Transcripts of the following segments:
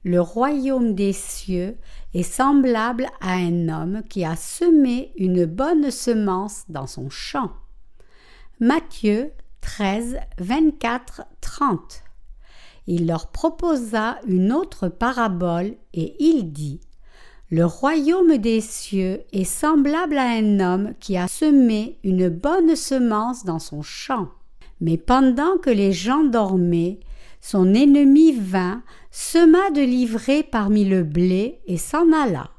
Le royaume des cieux est semblable à un homme qui a semé une bonne semence dans son champ. Matthieu 13, 24, 30. Il leur proposa une autre parabole et il dit: Le royaume des cieux est semblable à un homme qui a semé une bonne semence dans son champ. Mais pendant que les gens dormaient, son ennemi vint, sema de l'ivraie parmi le blé et s'en alla.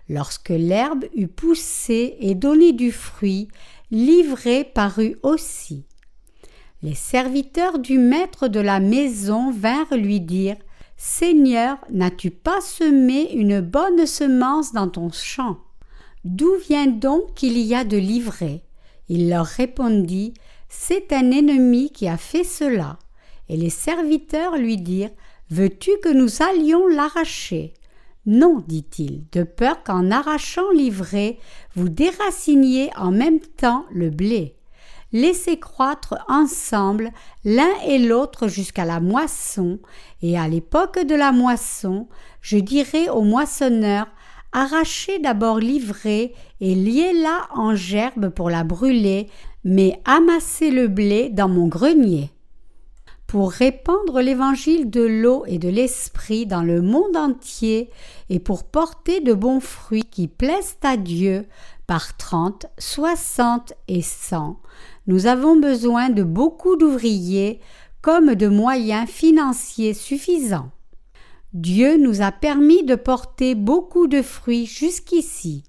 Lorsque l'herbe eut poussé et donné du fruit, l'ivraie parut aussi. Les serviteurs du maître de la maison vinrent lui dire: Seigneur, n'as-tu pas semé une bonne semence dans ton champ? D'où vient donc qu'il y a de l'ivraie? Il leur répondit: C'est un ennemi qui a fait cela. Et les serviteurs lui dirent: Veux-tu que nous allions l'arracher? Non, dit-il, de peur qu'en arrachant l'ivraie, vous déraciniez en même temps le blé. Laissez croître ensemble l'un et l'autre jusqu'à la moisson, et à l'époque de la moisson, je dirai au moissonneur: Arrachez d'abord l'ivraie et liez-la en gerbe pour la brûler, mais amassez le blé dans mon grenier. Pour répandre l'évangile de l'eau et de l'esprit dans le monde entier et pour porter de bons fruits qui plaisent à Dieu par 30, 60 et 100, nous avons besoin de beaucoup d'ouvriers comme de moyens financiers suffisants. Dieu nous a permis de porter beaucoup de fruits jusqu'ici.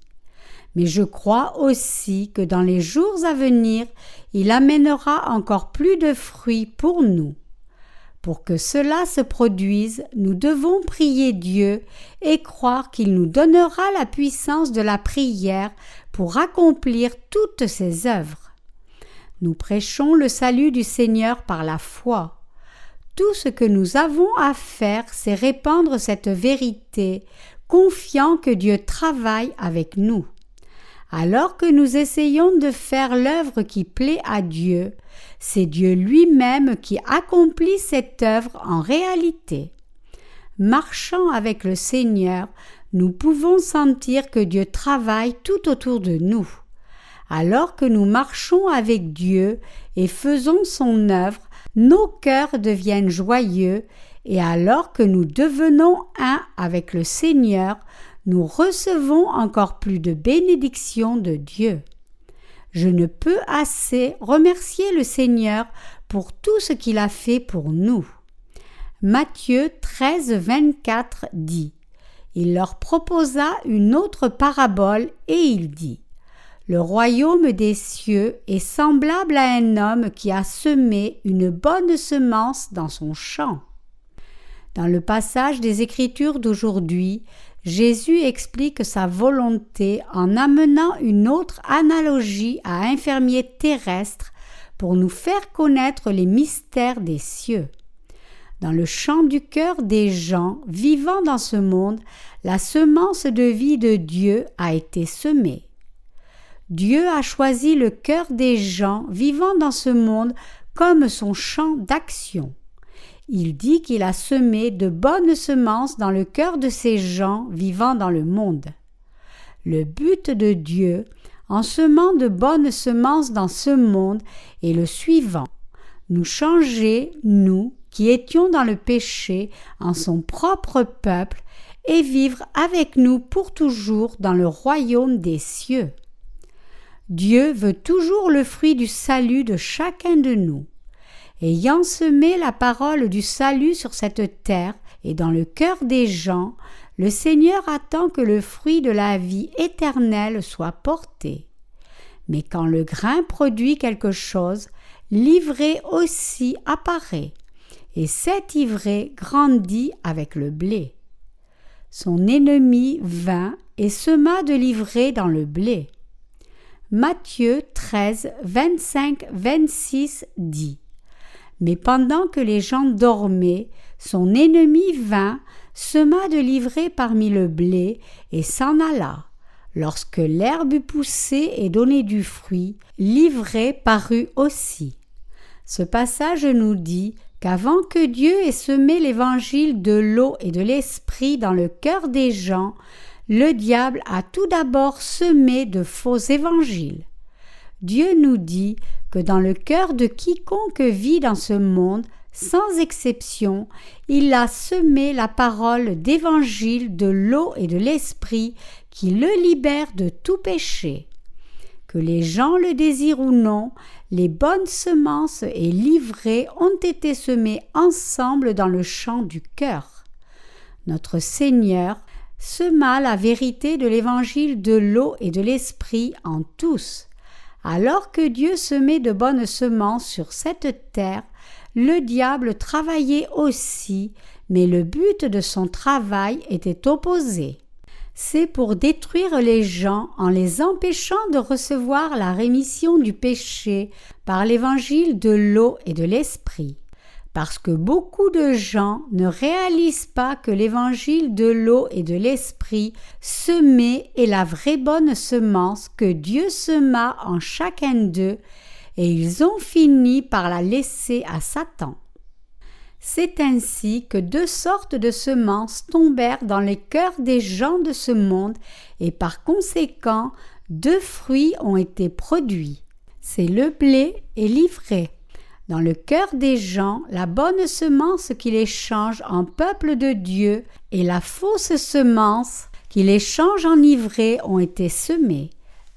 Mais je crois aussi que dans les jours à venir, il amènera encore plus de fruits pour nous. Pour que cela se produise, nous devons prier Dieu et croire qu'il nous donnera la puissance de la prière pour accomplir toutes ses œuvres. Nous prêchons le salut du Seigneur par la foi. Tout ce que nous avons à faire, c'est répandre cette vérité, confiant que Dieu travaille avec nous. Alors que nous essayons de faire l'œuvre qui plaît à Dieu, c'est Dieu lui-même qui accomplit cette œuvre en réalité. Marchant avec le Seigneur, nous pouvons sentir que Dieu travaille tout autour de nous. Alors que nous marchons avec Dieu et faisons son œuvre, nos cœurs deviennent joyeux, et alors que nous devenons un avec le Seigneur, nous recevons encore plus de bénédictions de Dieu. Je ne peux assez remercier le Seigneur pour tout ce qu'il a fait pour nous. Matthieu 13, 24 dit: Il leur proposa une autre parabole et il dit: Le royaume des cieux est semblable à un homme qui a semé une bonne semence dans son champ. Dans le passage des Écritures d'aujourd'hui, Jésus explique sa volonté en amenant une autre analogie à un fermier terrestre pour nous faire connaître les mystères des cieux. Dans le champ du cœur des gens vivant dans ce monde, la semence de vie de Dieu a été semée. Dieu a choisi le cœur des gens vivant dans ce monde comme son champ d'action. Il dit qu'il a semé de bonnes semences dans le cœur de ces gens vivant dans le monde. Le but de Dieu, en semant de bonnes semences dans ce monde, est le suivant: nous changer, nous, qui étions dans le péché, en son propre peuple, et vivre avec nous pour toujours dans le royaume des cieux. Dieu veut toujours le fruit du salut de chacun de nous. Ayant semé la parole du salut sur cette terre et dans le cœur des gens, le Seigneur attend que le fruit de la vie éternelle soit porté. Mais quand le grain produit quelque chose, l'ivraie aussi apparaît, et cette ivraie grandit avec le blé. Son ennemi vint et sema de l'ivraie dans le blé. Matthieu 13, 25, 26 dit: Mais pendant que les gens dormaient, son ennemi vint, sema de l'ivraie parmi le blé et s'en alla. Lorsque l'herbe eut poussé et donné du fruit, l'ivraie parut aussi. Ce passage nous dit qu'avant que Dieu ait semé l'évangile de l'eau et de l'esprit dans le cœur des gens, le diable a tout d'abord semé de faux évangiles. Dieu nous dit que dans le cœur de quiconque vit dans ce monde, sans exception, il a semé la parole d'évangile de l'eau et de l'esprit qui le libère de tout péché. Que les gens le désirent ou non, les bonnes semences et livrées ont été semées ensemble dans le champ du cœur. Notre Seigneur sema la vérité de l'évangile de l'eau et de l'esprit en tous. Alors que Dieu semait de bonnes semences sur cette terre, le diable travaillait aussi, mais le but de son travail était opposé. C'est pour détruire les gens en les empêchant de recevoir la rémission du péché par l'évangile de l'eau et de l'esprit. Parce que beaucoup de gens ne réalisent pas que l'évangile de l'eau et de l'esprit semé est la vraie bonne semence que Dieu sema en chacun d'eux, et ils ont fini par la laisser à Satan. C'est ainsi que 2 sortes de semences tombèrent dans les cœurs des gens de ce monde et par conséquent 2 fruits ont été produits. C'est le blé et l'ivraie. Dans le cœur des gens, la bonne semence qui les change en peuple de Dieu et la fausse semence qui les change en ivraie ont été semées.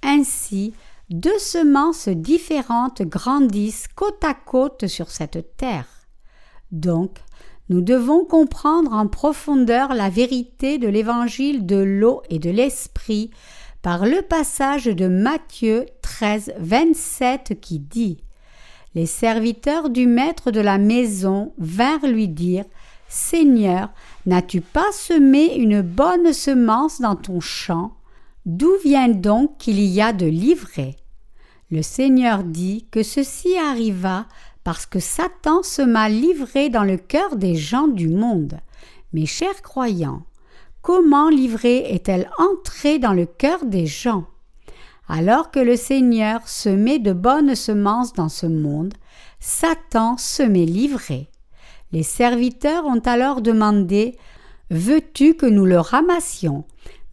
Ainsi, 2 semences différentes grandissent côte à côte sur cette terre. Donc, nous devons comprendre en profondeur la vérité de l'évangile de l'eau et de l'esprit par le passage de Matthieu 13, 27 qui dit « Les serviteurs du maître de la maison vinrent lui dire « Seigneur, n'as-tu pas semé une bonne semence dans ton champ? D'où vient donc qu'il y a de l'ivraie ?» Le Seigneur dit que ceci arriva parce que Satan sema l'ivraie dans le cœur des gens du monde. Mes chers croyants, comment l'ivraie est-elle entrée dans le cœur des gens? Alors que le Seigneur semait de bonnes semences dans ce monde, Satan semait l'ivraie. Les serviteurs ont alors demandé « Veux-tu que nous le ramassions ?»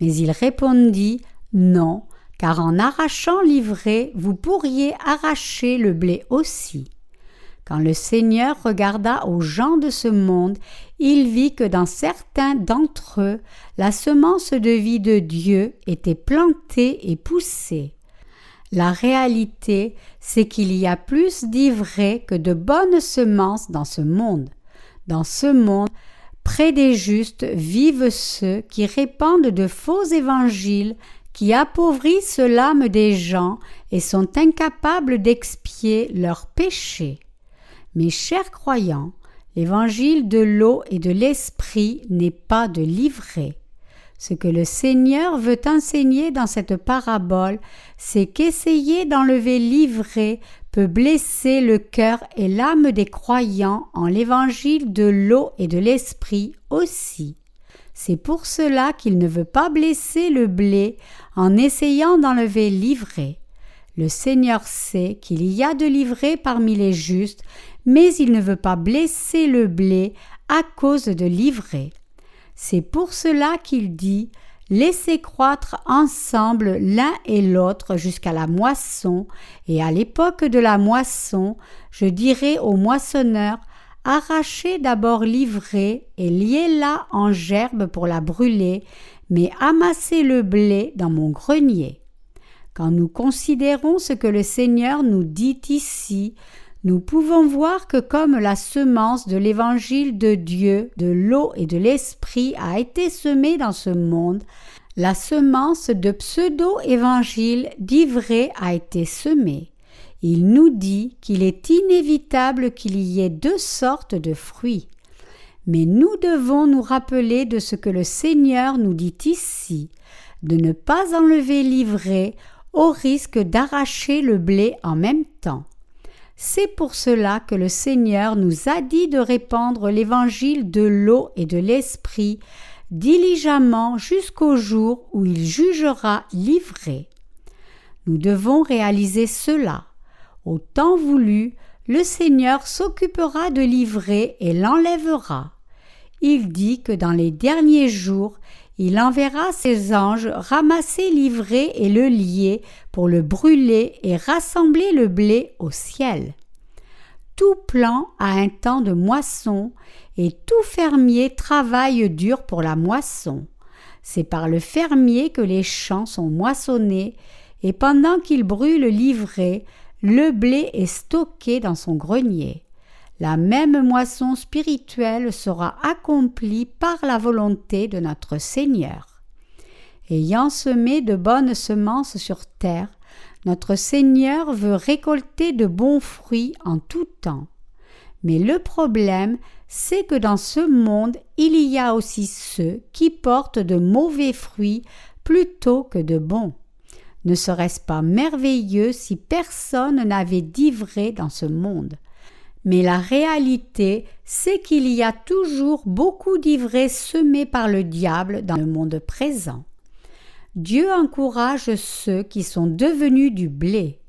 Mais il répondit « Non, car en arrachant l'ivraie, vous pourriez arracher le blé aussi. » Quand le Seigneur regarda aux gens de ce monde, il vit que dans certains d'entre eux, la semence de vie de Dieu était plantée et poussée. La réalité, c'est qu'il y a plus d'ivraie que de bonnes semences dans ce monde. Dans ce monde, près des justes vivent ceux qui répandent de faux évangiles, qui appauvrissent l'âme des gens et sont incapables d'expier leurs péchés. Mes chers croyants, l'évangile de l'eau et de l'esprit n'est pas de l'ivraie. Ce que le Seigneur veut enseigner dans cette parabole, c'est qu'essayer d'enlever l'ivraie peut blesser le cœur et l'âme des croyants en l'évangile de l'eau et de l'esprit aussi. C'est pour cela qu'il ne veut pas blesser le blé en essayant d'enlever l'ivraie. Le Seigneur sait qu'il y a de l'ivraie parmi les justes, mais il ne veut pas blesser le blé à cause de l'ivraie. C'est pour cela qu'il dit « Laissez croître ensemble l'un et l'autre jusqu'à la moisson, et à l'époque de la moisson, je dirai aux moissonneurs « Arrachez d'abord l'ivraie et liez-la en gerbe pour la brûler, mais amassez le blé dans mon grenier. » Quand nous considérons ce que le Seigneur nous dit ici, nous pouvons voir que comme la semence de l'évangile de Dieu, de l'eau et de l'esprit a été semée dans ce monde, la semence de pseudo-évangile d'ivraie a été semée. Il nous dit qu'il est inévitable qu'il y ait 2 sortes de fruits. Mais nous devons nous rappeler de ce que le Seigneur nous dit ici, de ne pas enlever l'ivraie au risque d'arracher le blé en même temps. C'est pour cela que le Seigneur nous a dit de répandre l'évangile de l'eau et de l'esprit diligemment jusqu'au jour où il jugera l'ivraie. Nous devons réaliser cela. Au temps voulu, le Seigneur s'occupera de l'ivraie et l'enlèvera. Il dit que dans les derniers jours, il enverra ses anges ramasser l'ivraie et le lier pour le brûler et rassembler le blé au ciel. Tout plant a un temps de moisson et tout fermier travaille dur pour la moisson. C'est par le fermier que les champs sont moissonnés et pendant qu'il brûle l'ivraie, le blé est stocké dans son grenier. La même moisson spirituelle sera accomplie par la volonté de notre Seigneur. Ayant semé de bonnes semences sur terre, notre Seigneur veut récolter de bons fruits en tout temps. Mais le problème, c'est que dans ce monde, il y a aussi ceux qui portent de mauvais fruits plutôt que de bons. Ne serait-ce pas merveilleux si personne n'avait d'ivraie dans ce monde? Mais la réalité, c'est qu'il y a toujours beaucoup d'ivraie semée par le diable dans le monde présent. Dieu encourage ceux qui sont devenus du blé.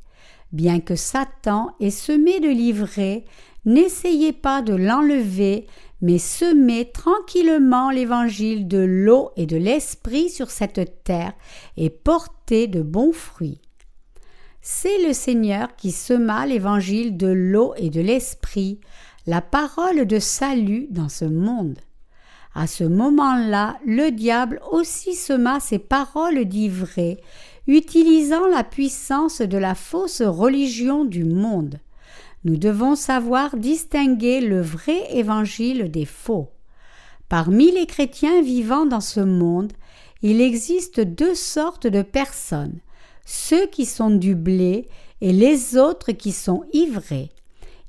Bien que Satan ait semé de l'ivraie, n'essayez pas de l'enlever, mais semez tranquillement l'évangile de l'eau et de l'esprit sur cette terre et portez de bons fruits. C'est le Seigneur qui sema l'évangile de l'eau et de l'esprit, la parole de salut dans ce monde. À ce moment-là, le diable aussi sema ses paroles d'ivraie, utilisant la puissance de la fausse religion du monde. Nous devons savoir distinguer le vrai évangile des faux. Parmi les chrétiens vivant dans ce monde, il existe deux sortes de personnes, ceux qui sont du blé et les autres qui sont ivraie.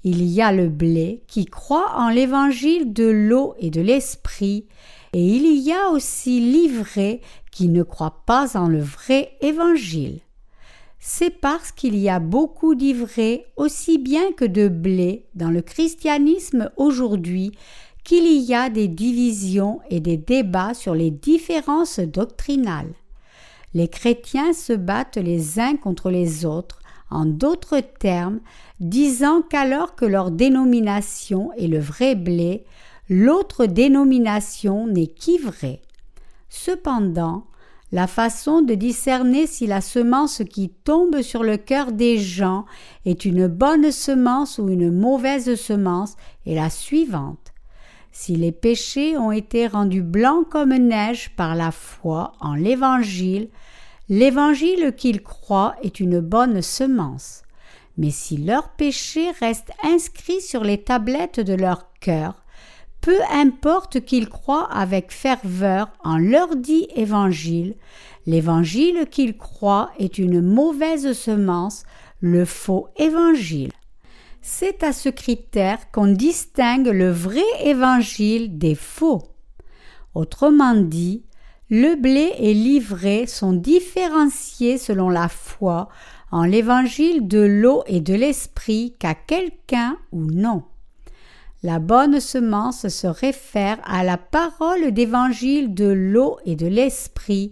Il y a le blé qui croit en l'évangile de l'eau et de l'esprit, et il y a aussi l'ivraie qui ne croit pas en le vrai évangile. C'est parce qu'il y a beaucoup d'ivraie aussi bien que de blé dans le christianisme aujourd'hui qu'il y a des divisions et des débats sur les différences doctrinales. Les chrétiens se battent les uns contre les autres, en d'autres termes, disant qu'alors que leur dénomination est le vrai blé, l'autre dénomination n'est qu'ivraie. Cependant, la façon de discerner si la semence qui tombe sur le cœur des gens est une bonne semence ou une mauvaise semence est la suivante. Si les péchés ont été rendus blancs comme neige par la foi en l'évangile qu'ils croient est une bonne semence. Mais si leurs péchés restent inscrits sur les tablettes de leur cœur, peu importe qu'ils croient avec ferveur en leur dit évangile, l'évangile qu'ils croient est une mauvaise semence, le faux évangile. C'est à ce critère qu'on distingue le vrai évangile des faux. Autrement dit, le blé et l'ivraie sont différenciés selon la foi en l'évangile de l'eau et de l'esprit qu'à quelqu'un ou non. La bonne semence se réfère à la parole d'évangile de l'eau et de l'esprit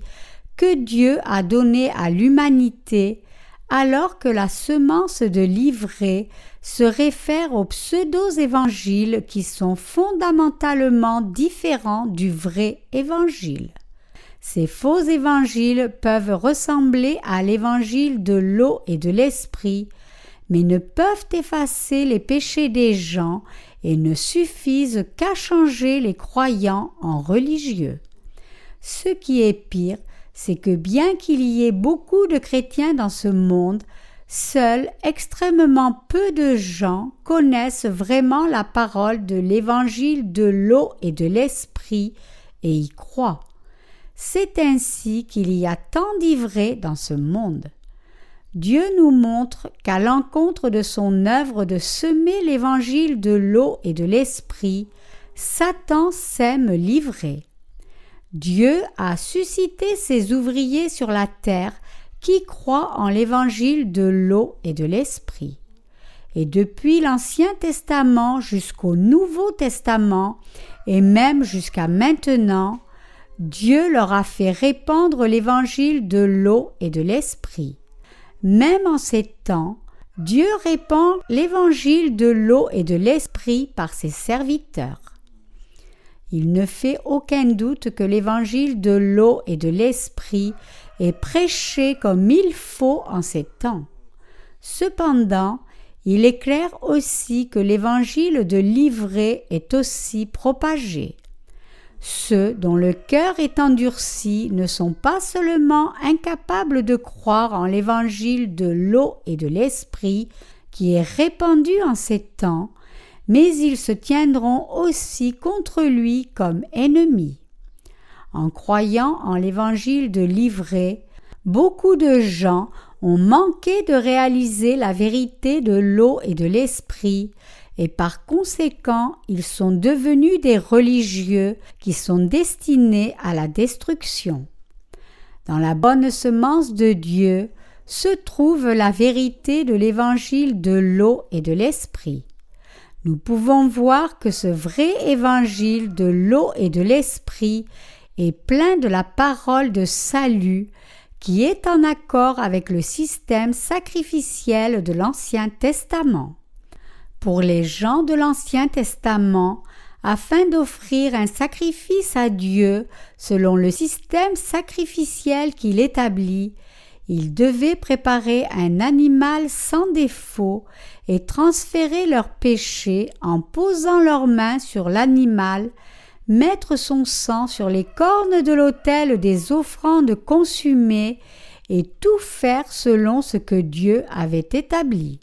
que Dieu a donnée à l'humanité, alors que la semence de l'ivraie se réfère aux pseudo-évangiles qui sont fondamentalement différents du vrai évangile. Ces faux évangiles peuvent ressembler à l'évangile de l'eau et de l'esprit, mais ne peuvent effacer les péchés des gens et ne suffisent qu'à changer les croyants en religieux. Ce qui est pire, c'est que bien qu'il y ait beaucoup de chrétiens dans ce monde, seuls extrêmement peu de gens connaissent vraiment la parole de l'évangile de l'eau et de l'esprit et y croient. C'est ainsi qu'il y a tant d'ivraie dans ce monde. Dieu nous montre qu'à l'encontre de son œuvre de semer l'évangile de l'eau et de l'esprit, Satan sème l'ivraie. Dieu a suscité ses ouvriers sur la terre qui croient en l'évangile de l'eau et de l'esprit. Et depuis l'Ancien Testament jusqu'au Nouveau Testament, et même jusqu'à maintenant, Dieu leur a fait répandre l'évangile de l'eau et de l'esprit. Même en ces temps, Dieu répand l'évangile de l'eau et de l'esprit par ses serviteurs. Il ne fait aucun doute que l'évangile de l'eau et de l'esprit est prêché comme il faut en ces temps. Cependant, il est clair aussi que l'évangile de l'ivraie est aussi propagé. Ceux dont le cœur est endurci ne sont pas seulement incapables de croire en l'évangile de l'eau et de l'esprit qui est répandu en ces temps, mais ils se tiendront aussi contre lui comme ennemis. En croyant en l'évangile de l'ivraie, beaucoup de gens ont manqué de réaliser la vérité de l'eau et de l'esprit, et par conséquent, ils sont devenus des religieux qui sont destinés à la destruction. Dans la bonne semence de Dieu se trouve la vérité de l'évangile de l'eau et de l'esprit. Nous pouvons voir que ce vrai évangile de l'eau et de l'esprit est plein de la parole de salut qui est en accord avec le système sacrificiel de l'Ancien Testament. Pour les gens de l'Ancien Testament, afin d'offrir un sacrifice à Dieu selon le système sacrificiel qu'il établit, ils devaient préparer un animal sans défaut et transférer leurs péchés en posant leurs mains sur l'animal, mettre son sang sur les cornes de l'autel des offrandes consumées et tout faire selon ce que Dieu avait établi.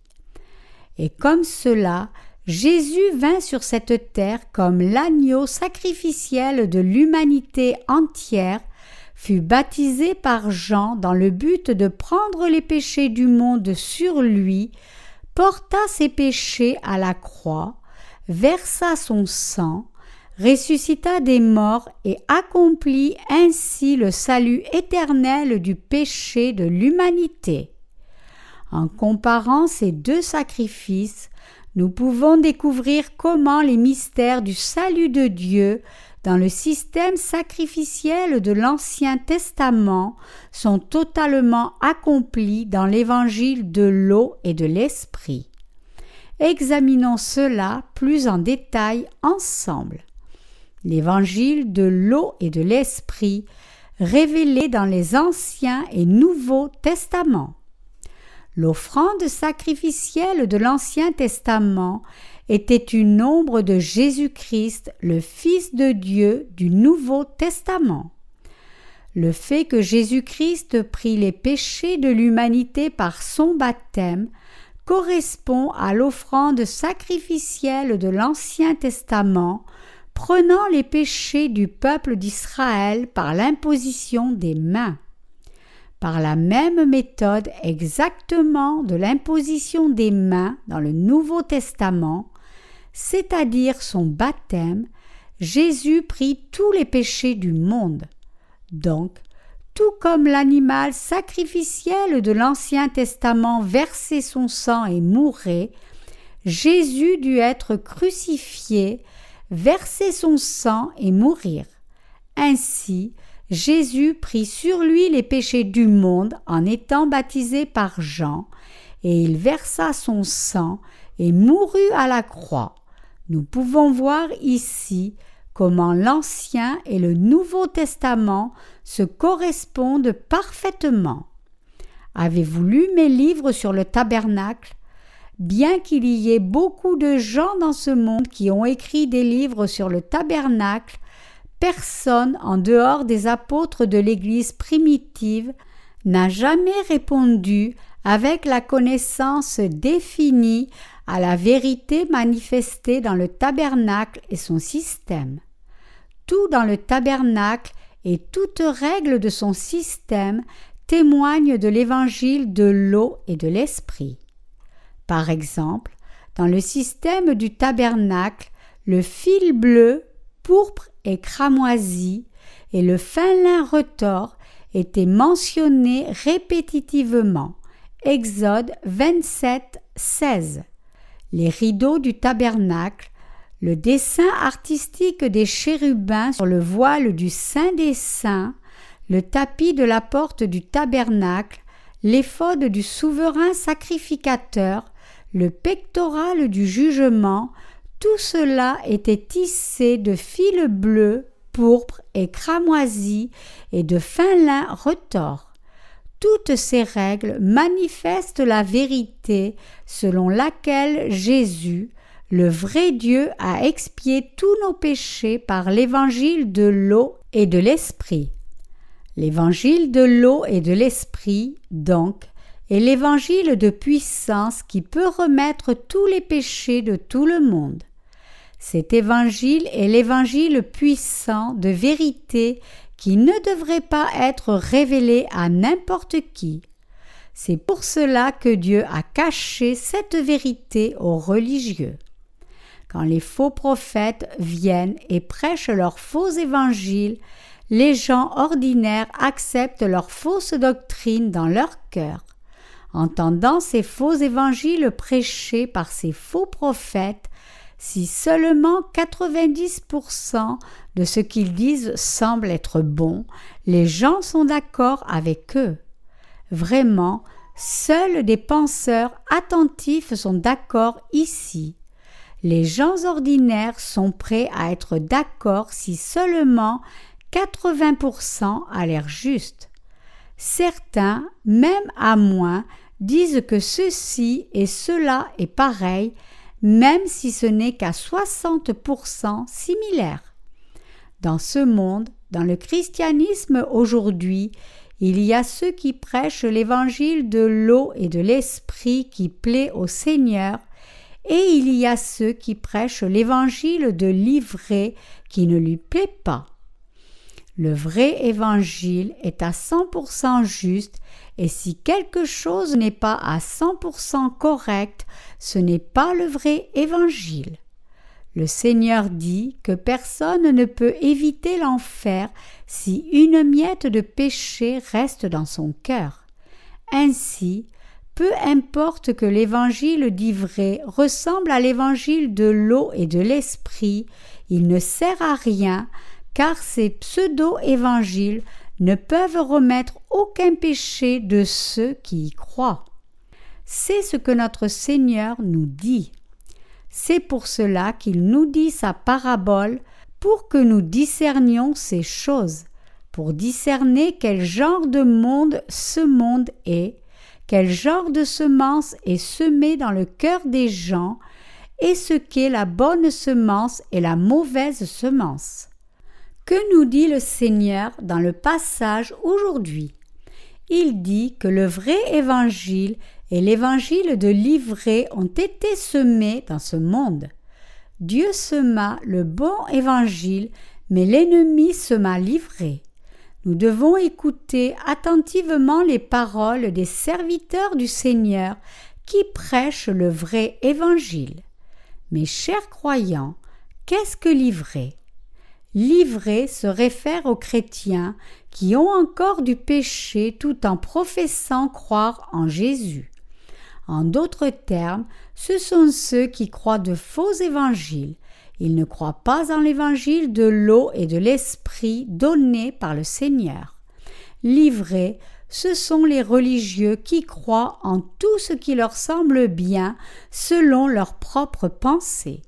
Et comme cela, Jésus vint sur cette terre comme l'agneau sacrificiel de l'humanité entière, fut baptisé par Jean dans le but de prendre les péchés du monde sur lui, porta ses péchés à la croix, versa son sang, ressuscita des morts et accomplit ainsi le salut éternel du péché de l'humanité. En comparant ces deux sacrifices, nous pouvons découvrir comment les mystères du salut de Dieu dans le système sacrificiel de l'Ancien Testament sont totalement accomplis dans l'évangile de l'eau et de l'esprit. Examinons cela plus en détail ensemble. L'évangile de l'eau et de l'esprit révélé dans les Anciens et Nouveaux Testaments. L'offrande sacrificielle de l'Ancien Testament était une ombre de Jésus-Christ, le Fils de Dieu du Nouveau Testament. Le fait que Jésus-Christ prit les péchés de l'humanité par son baptême correspond à l'offrande sacrificielle de l'Ancien Testament, prenant les péchés du peuple d'Israël par l'imposition des mains. Par la même méthode exactement de l'imposition des mains dans le Nouveau Testament, c'est-à-dire son baptême, Jésus prit tous les péchés du monde. Donc, tout comme l'animal sacrificiel de l'Ancien Testament versait son sang et mourait, Jésus dut être crucifié, verser son sang et mourir. Ainsi, Jésus prit sur lui les péchés du monde en étant baptisé par Jean, et il versa son sang et mourut à la croix. Nous pouvons voir ici comment l'Ancien et le Nouveau Testament se correspondent parfaitement. Avez-vous lu mes livres sur le tabernacle? Bien qu'il y ait beaucoup de gens dans ce monde qui ont écrit des livres sur le tabernacle, personne en dehors des apôtres de l'Église primitive n'a jamais répondu avec la connaissance définie à la vérité manifestée dans le tabernacle et son système. Tout dans le tabernacle et toute règle de son système témoignent de l'évangile de l'eau et de l'esprit. Par exemple, dans le système du tabernacle, le fil bleu, pourpre et cramoisi et le fin lin retors étaient mentionnés répétitivement. Exode 27, 16. Les rideaux du tabernacle, le dessin artistique des chérubins sur le voile du Saint des Saints, le tapis de la porte du tabernacle, l'éphod du souverain sacrificateur, le pectoral du jugement, tout cela était tissé de fils bleus, pourpres et cramoisis et de fin lin retors. Toutes ces règles manifestent la vérité selon laquelle Jésus, le vrai Dieu, a expié tous nos péchés par l'évangile de l'eau et de l'esprit. L'évangile de l'eau et de l'esprit, donc, est l'évangile de puissance qui peut remettre tous les péchés de tout le monde. Cet évangile est l'évangile puissant de vérité qui ne devrait pas être révélé à n'importe qui. C'est pour cela que Dieu a caché cette vérité aux religieux. Quand les faux prophètes viennent et prêchent leurs faux évangiles, les gens ordinaires acceptent leurs fausses doctrines dans leur cœur. Entendant ces faux évangiles prêchés par ces faux prophètes, si seulement 90% de ce qu'ils disent semble être bon, les gens sont d'accord avec eux. Vraiment, seuls des penseurs attentifs sont d'accord ici. Les gens ordinaires sont prêts à être d'accord si seulement 80% a l'air juste. Certains, même à moins, disent que ceci et cela est pareil, même si ce n'est qu'à 60% similaire. Dans ce monde, dans le christianisme aujourd'hui, il y a ceux qui prêchent l'évangile de l'eau et de l'esprit qui plaît au Seigneur, et il y a ceux qui prêchent l'évangile de l'ivraie qui ne lui plaît pas. Le vrai évangile est à 100% juste, et si quelque chose n'est pas à 100% correct, ce n'est pas le vrai évangile. Le Seigneur dit que personne ne peut éviter l'enfer si une miette de péché reste dans son cœur. Ainsi, peu importe que l'évangile d'ivraie ressemble à l'évangile de l'eau et de l'esprit, il ne sert à rien, car ces pseudo-évangiles ne peuvent remettre aucun péché de ceux qui y croient. C'est ce que notre Seigneur nous dit. C'est pour cela qu'il nous dit sa parabole, pour que nous discernions ces choses, pour discerner quel genre de monde ce monde est, quel genre de semence est semée dans le cœur des gens, et ce qu'est la bonne semence et la mauvaise semence. Que nous dit le Seigneur dans le passage aujourd'hui? Il dit que le vrai évangile et l'évangile de l'ivraie ont été semés dans ce monde. Dieu sema le bon évangile, mais l'ennemi sema l'ivraie. Nous devons écouter attentivement les paroles des serviteurs du Seigneur qui prêchent le vrai évangile. Mes chers croyants, qu'est-ce que l'ivraie? L'ivraie se réfère aux chrétiens qui ont encore du péché tout en professant croire en Jésus. En d'autres termes, ce sont ceux qui croient de faux évangiles. Ils ne croient pas en l'évangile de l'eau et de l'esprit donné par le Seigneur. L'ivraie, ce sont les religieux qui croient en tout ce qui leur semble bien selon leurs propres pensées.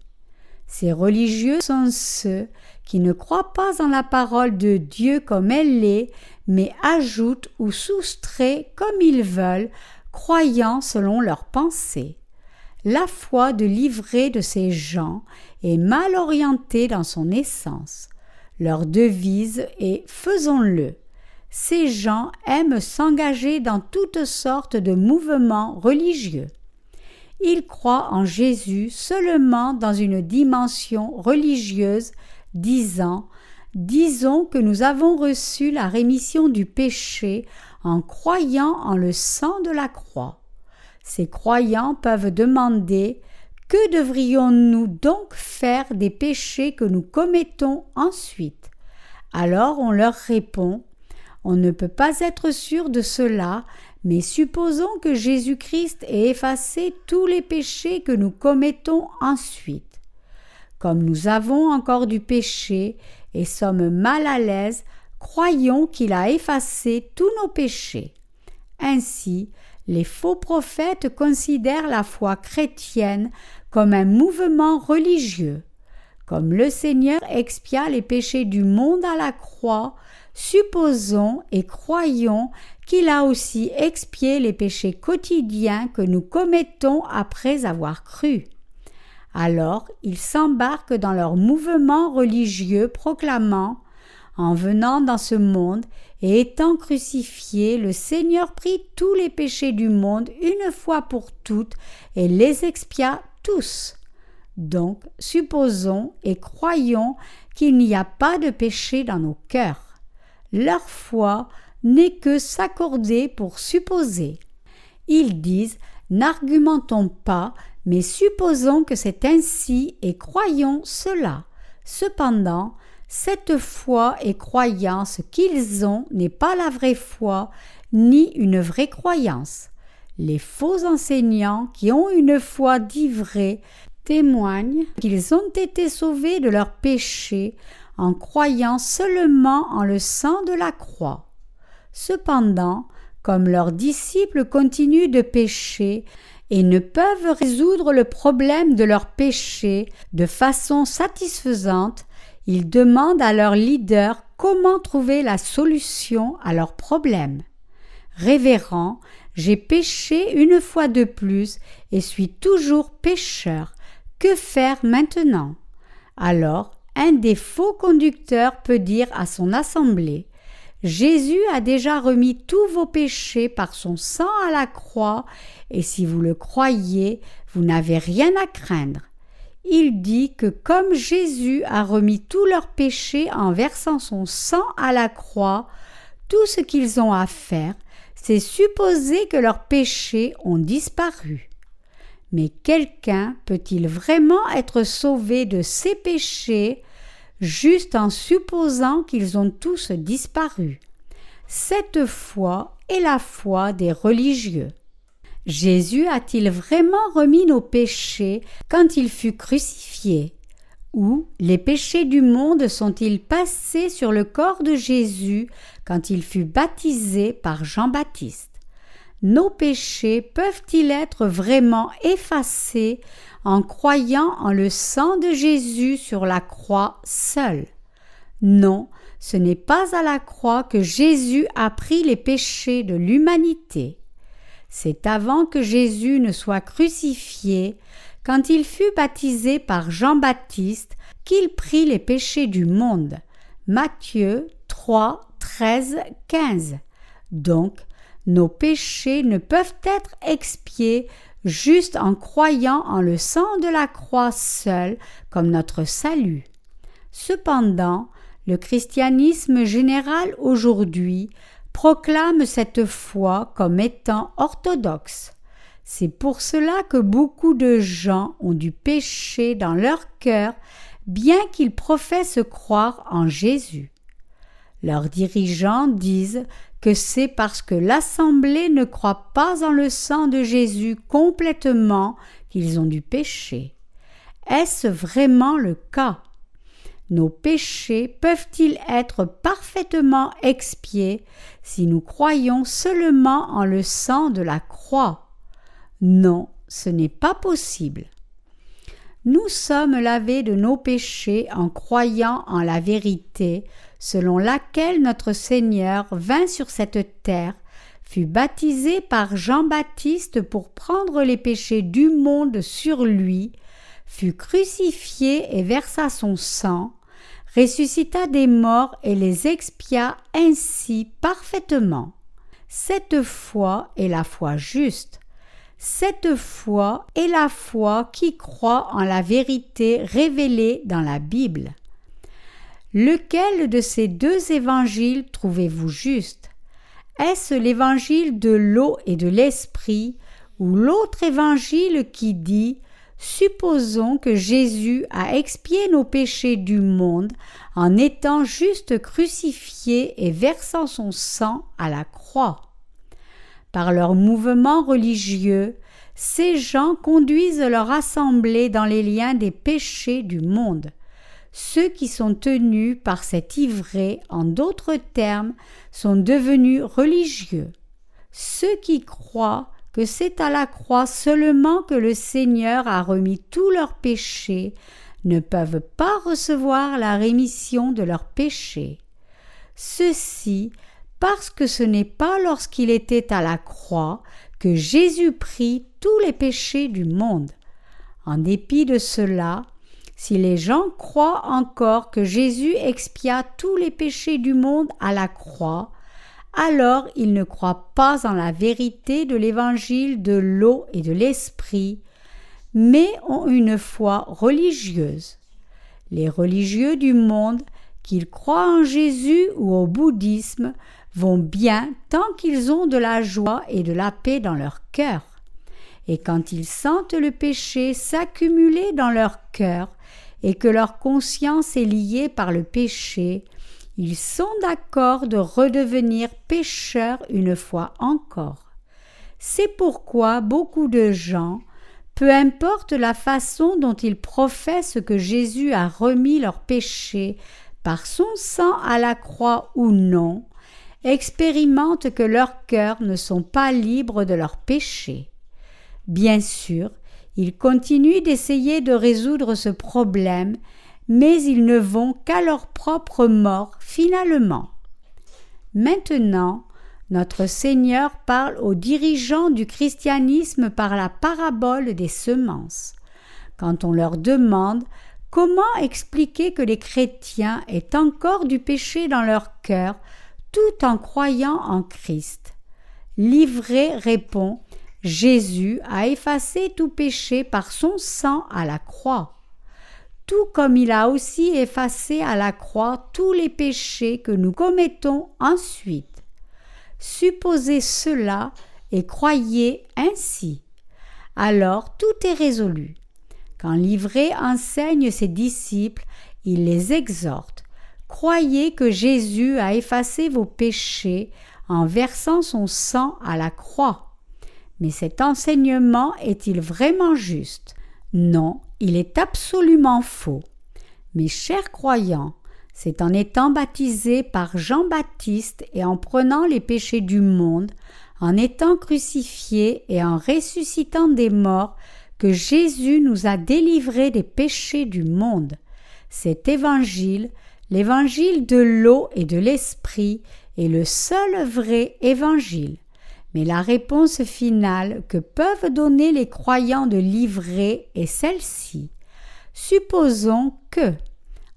Ces religieux sont ceux qui ne croient pas en la parole de Dieu comme elle est, mais ajoutent ou soustraient comme ils veulent, croyant selon leurs pensées. La foi de l'ivraie de ces gens est mal orientée dans son essence. Leur devise est « faisons-le ». Ces gens aiment s'engager dans toutes sortes de mouvements religieux. Ils croient en Jésus seulement dans une dimension religieuse, disant « Disons que nous avons reçu la rémission du péché en croyant en le sang de la croix. » Ces croyants peuvent demander « Que devrions-nous donc faire des péchés que nous commettons ensuite ?» Alors on leur répond « On ne peut pas être sûr de cela, mais supposons que Jésus-Christ ait effacé tous les péchés que nous commettons ensuite. Comme nous avons encore du péché et sommes mal à l'aise, croyons qu'il a effacé tous nos péchés. Ainsi, les faux prophètes considèrent la foi chrétienne comme un mouvement religieux. Comme le Seigneur expia les péchés du monde à la croix, supposons et croyons qu'il a aussi expié les péchés quotidiens que nous commettons après avoir cru. Alors, ils s'embarquent dans leur mouvement religieux proclamant « En venant dans ce monde et étant crucifié, le Seigneur prit tous les péchés du monde une fois pour toutes et les expia tous. » Donc, supposons et croyons qu'il n'y a pas de péché dans nos cœurs. Leur foi n'est que s'accorder pour supposer. Ils disent « N'argumentons pas, mais supposons que c'est ainsi et croyons cela. » Cependant, cette foi et croyance qu'ils ont n'est pas la vraie foi, ni une vraie croyance. Les faux enseignants qui ont une foi dite vraie témoignent qu'ils ont été sauvés de leurs péchés en croyant seulement en le sang de la croix. Cependant, comme leurs disciples continuent de pécher et ne peuvent résoudre le problème de leurs péchés de façon satisfaisante, ils demandent à leur leader comment trouver la solution à leur problème. « Révérend, j'ai péché une fois de plus et suis toujours pécheur. Que faire maintenant ?» Alors, un des faux conducteurs peut dire à son assemblée « Jésus a déjà remis tous vos péchés par son sang à la croix, et si vous le croyez, vous n'avez rien à craindre. » Il dit que comme Jésus a remis tous leurs péchés en versant son sang à la croix, tout ce qu'ils ont à faire, c'est supposer que leurs péchés ont disparu. Mais quelqu'un peut-il vraiment être sauvé de ses péchés juste en supposant qu'ils ont tous disparu? Cette foi est la foi des religieux. Jésus a-t-il vraiment remis nos péchés quand il fut crucifié? Ou les péchés du monde sont-ils passés sur le corps de Jésus quand il fut baptisé par Jean-Baptiste? Nos péchés peuvent-ils être vraiment effacés en croyant en le sang de Jésus sur la croix seul? Non, ce n'est pas à la croix que Jésus a pris les péchés de l'humanité. C'est avant que Jésus ne soit crucifié, quand il fut baptisé par Jean-Baptiste, qu'il prit les péchés du monde. Matthieu 3, 13, 15. Donc, nos péchés ne peuvent être expiés juste en croyant en le sang de la croix seul comme notre salut. Cependant, le christianisme général aujourd'hui proclame cette foi comme étant orthodoxe. C'est pour cela que beaucoup de gens ont du péché dans leur cœur, bien qu'ils professent croire en Jésus. Leurs dirigeants disent que c'est parce que l'Assemblée ne croit pas en le sang de Jésus complètement qu'ils ont du péché. Est-ce vraiment le cas? Nos péchés peuvent-ils être parfaitement expiés si nous croyons seulement en le sang de la croix? Non, ce n'est pas possible. Nous sommes lavés de nos péchés en croyant en la vérité selon laquelle notre Seigneur vint sur cette terre, fut baptisé par Jean-Baptiste pour prendre les péchés du monde sur lui, fut crucifié et versa son sang, ressuscita des morts et les expia ainsi parfaitement. Cette foi est la foi juste. Cette foi est la foi qui croit en la vérité révélée dans la Bible. Lequel de ces deux évangiles trouvez-vous juste? Est-ce l'évangile de l'eau et de l'esprit ou l'autre évangile qui dit « Supposons que Jésus a expié nos péchés du monde en étant juste crucifié et versant son sang à la croix ». Par leur mouvement religieux, ces gens conduisent leur assemblée dans les liens des péchés du monde. Ceux qui sont tenus par cette ivrée, en d'autres termes, sont devenus religieux. ceux qui croient que c'est à la croix seulement que le Seigneur a remis tous leurs péchés ne peuvent pas recevoir la rémission de leurs péchés. Ceci parce que ce n'est pas lorsqu'il était à la croix que Jésus prit tous les péchés du monde. En dépit de cela, si les gens croient encore que Jésus expia tous les péchés du monde à la croix, alors ils ne croient pas en la vérité de l'évangile de l'eau et de l'esprit, mais ont une foi religieuse. Les religieux du monde, qu'ils croient en Jésus ou au bouddhisme, vont bien tant qu'ils ont de la joie et de la paix dans leur cœur. Et quand ils sentent le péché s'accumuler dans leur cœur et que leur conscience est liée par le péché, ils sont d'accord de redevenir pécheurs une fois encore. C'est pourquoi beaucoup de gens, peu importe la façon dont ils professent que Jésus a remis leurs péchés par son sang à la croix ou non, expérimentent que leurs cœurs ne sont pas libres de leurs péchés. Bien sûr, ils continuent d'essayer de résoudre ce problème, mais ils ne vont qu'à leur propre mort finalement. Maintenant, notre Seigneur parle aux dirigeants du christianisme par la parabole des semences. Quand on leur demande comment expliquer que les chrétiens aient encore du péché dans leur cœur tout en croyant en Christ, Livré répond « Jésus a effacé tout péché par son sang à la croix. » Tout comme il a aussi effacé à la croix tous les péchés que nous commettons ensuite. Supposez cela et croyez ainsi. Alors tout est résolu. Quand Livré enseigne ses disciples, il les exhorte. Croyez que Jésus a effacé vos péchés en versant son sang à la croix. Mais cet enseignement est-il vraiment juste? Non, il est absolument faux. Mes chers croyants, c'est en étant baptisés par Jean-Baptiste et en prenant les péchés du monde, en étant crucifiés et en ressuscitant des morts, que Jésus nous a délivrés des péchés du monde. Cet évangile, l'évangile de l'eau et de l'esprit, est le seul vrai évangile. Mais la réponse finale que peuvent donner les croyants de Livré est celle-ci. Supposons que,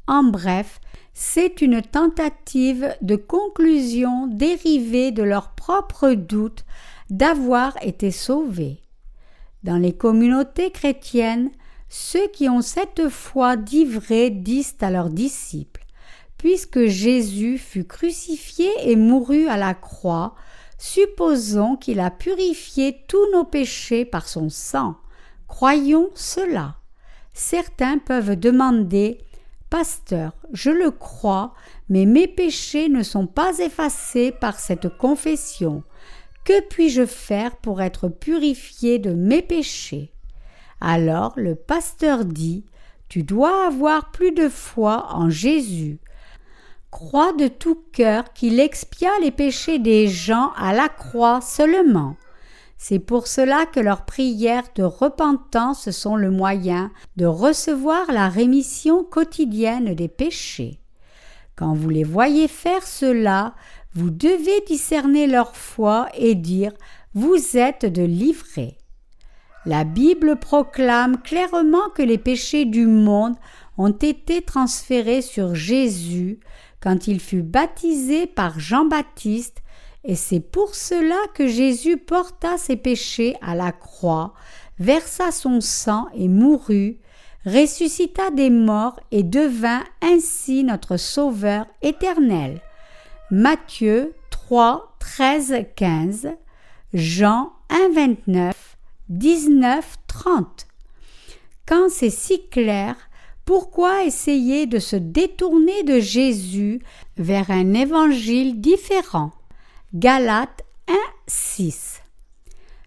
en bref, c'est une tentative de conclusion dérivée de leur propre doute d'avoir été sauvés. Dans les communautés chrétiennes, ceux qui ont cette foi d'ivré disent à leurs disciples « Puisque Jésus fut crucifié et mourut à la croix, supposons qu'il a purifié tous nos péchés par son sang. Croyons cela. » Certains peuvent demander « Pasteur, je le crois, mais mes péchés ne sont pas effacés par cette confession. Que puis-je faire pour être purifié de mes péchés ?» Alors le pasteur dit « Tu dois avoir plus de foi en Jésus. Crois de tout cœur qu'il expia les péchés des gens à la croix seulement. » C'est pour cela que leurs prières de repentance sont le moyen de recevoir la rémission quotidienne des péchés. Quand vous les voyez faire cela, vous devez discerner leur foi et dire « Vous êtes de Livré ». La Bible proclame clairement que les péchés du monde ont été transférés sur Jésus quand il fut baptisé par Jean-Baptiste, et c'est pour cela que Jésus porta ses péchés à la croix, versa son sang et mourut, ressuscita des morts et devint ainsi notre Sauveur éternel. Matthieu 3, 13, 15, Jean 1, 29, 19, 30. Quand c'est si clair, pourquoi essayer de se détourner de Jésus vers un évangile différent? Galates 1, 6.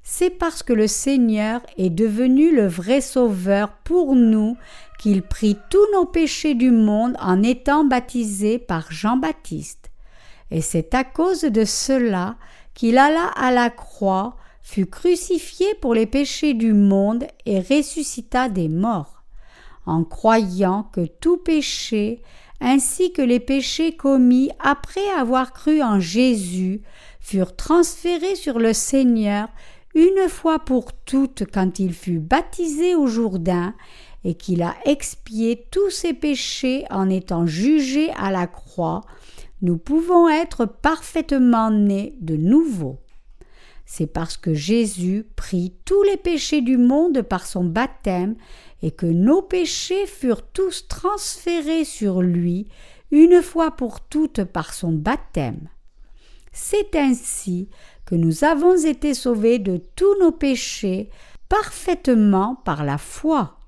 C'est parce que le Seigneur est devenu le vrai Sauveur pour nous qu'il prit tous nos péchés du monde en étant baptisé par Jean-Baptiste. Et c'est à cause de cela qu'il alla à la croix, fut crucifié pour les péchés du monde et ressuscita des morts, en croyant que tout péché, ainsi que les péchés commis après avoir cru en Jésus, furent transférés sur le Seigneur une fois pour toutes quand il fut baptisé au Jourdain et qu'il a expié tous ses péchés en étant jugé à la croix, nous pouvons être parfaitement nés de nouveau. C'est parce que Jésus prit tous les péchés du monde par son baptême et que nos péchés furent tous transférés sur lui une fois pour toutes par son baptême. C'est ainsi que nous avons été sauvés de tous nos péchés parfaitement par la foi.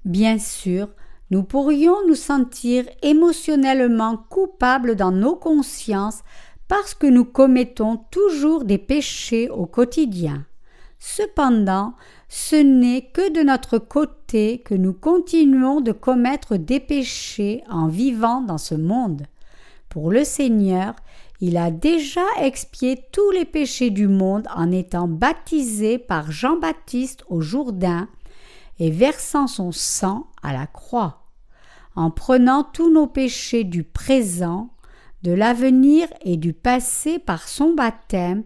Bien sûr, nous pourrions nous sentir émotionnellement coupables dans nos consciences parce que nous commettons toujours des péchés au quotidien. Cependant, ce n'est que de notre côté que nous continuons de commettre des péchés en vivant dans ce monde. Pour le Seigneur, il a déjà expié tous les péchés du monde en étant baptisé par Jean-Baptiste au Jourdain et versant son sang à la croix. En prenant tous nos péchés du présent, de l'avenir et du passé par son baptême,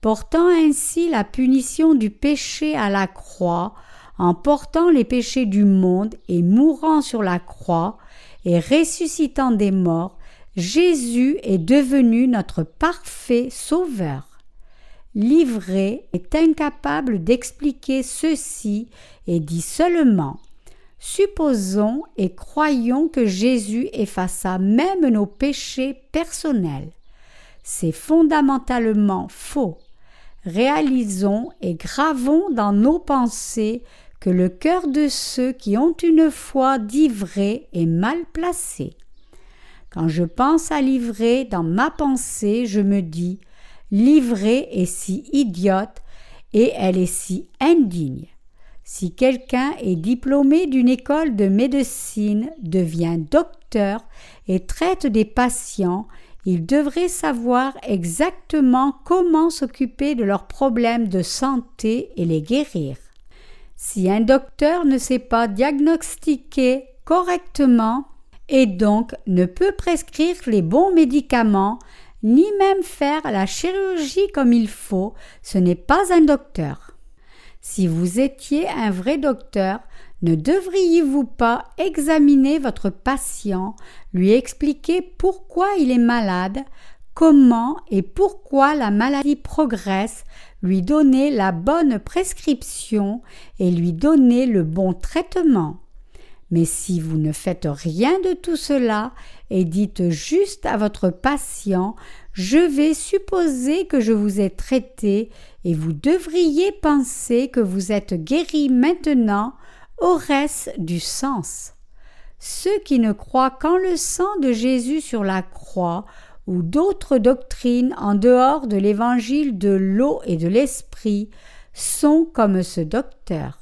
portant ainsi la punition du péché à la croix, en portant les péchés du monde et mourant sur la croix et ressuscitant des morts, Jésus est devenu notre parfait sauveur. L'ivré est incapable d'expliquer ceci et dit seulement: supposons et croyons que Jésus effaça même nos péchés personnels. C'est fondamentalement faux. Réalisons et gravons dans nos pensées que le cœur de ceux qui ont une foi d'ivré est mal placé. Quand je pense à l'ivré dans ma pensée, je me dis: l'ivré est si idiote et elle est si indigne. Si quelqu'un est diplômé d'une école de médecine, devient docteur et traite des patients, il devrait savoir exactement comment s'occuper de leurs problèmes de santé et les guérir. Si un docteur ne sait pas diagnostiquer correctement et donc ne peut prescrire les bons médicaments, ni même faire la chirurgie comme il faut, ce n'est pas un docteur. Si vous étiez un vrai docteur, ne devriez-vous pas examiner votre patient, lui expliquer pourquoi il est malade, comment et pourquoi la maladie progresse, lui donner la bonne prescription et lui donner le bon traitement? Mais si vous ne faites rien de tout cela et dites juste à votre patient: je vais supposer que je vous ai traité et vous devriez penser que vous êtes guéri maintenant, aurait-ce du sens? Ceux qui ne croient qu'en le sang de Jésus sur la croix ou d'autres doctrines en dehors de l'évangile de l'eau et de l'esprit sont comme ce docteur.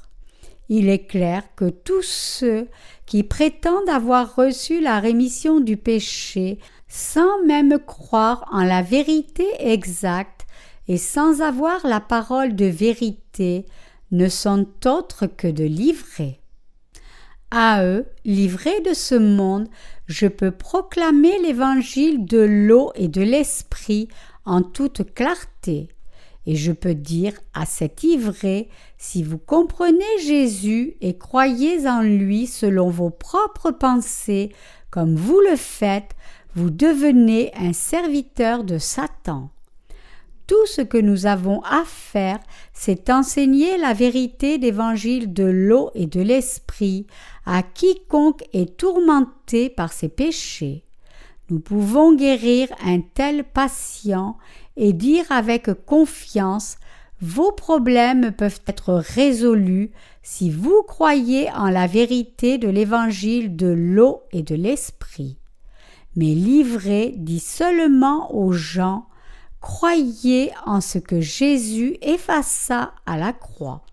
Il est clair que tous ceux qui prétendent avoir reçu la rémission du péché sans même croire en la vérité exacte et sans avoir la parole de vérité ne sont autres que de l'ivrés. À eux, livrés de ce monde, je peux proclamer l'évangile de l'eau et de l'esprit en toute clarté. Et je peux dire à cet ivré: si vous comprenez Jésus et croyez en lui selon vos propres pensées, comme vous le faites, vous devenez un serviteur de Satan. Tout ce que nous avons à faire, c'est enseigner la vérité d'évangile de l'eau et de l'esprit à quiconque est tourmenté par ses péchés. Nous pouvons guérir un tel patient et dire avec confiance: vos problèmes peuvent être résolus si vous croyez en la vérité de l'évangile de l'eau et de l'esprit. Mais l'ivré dit seulement aux gens: croyez en ce que Jésus effaça à la croix.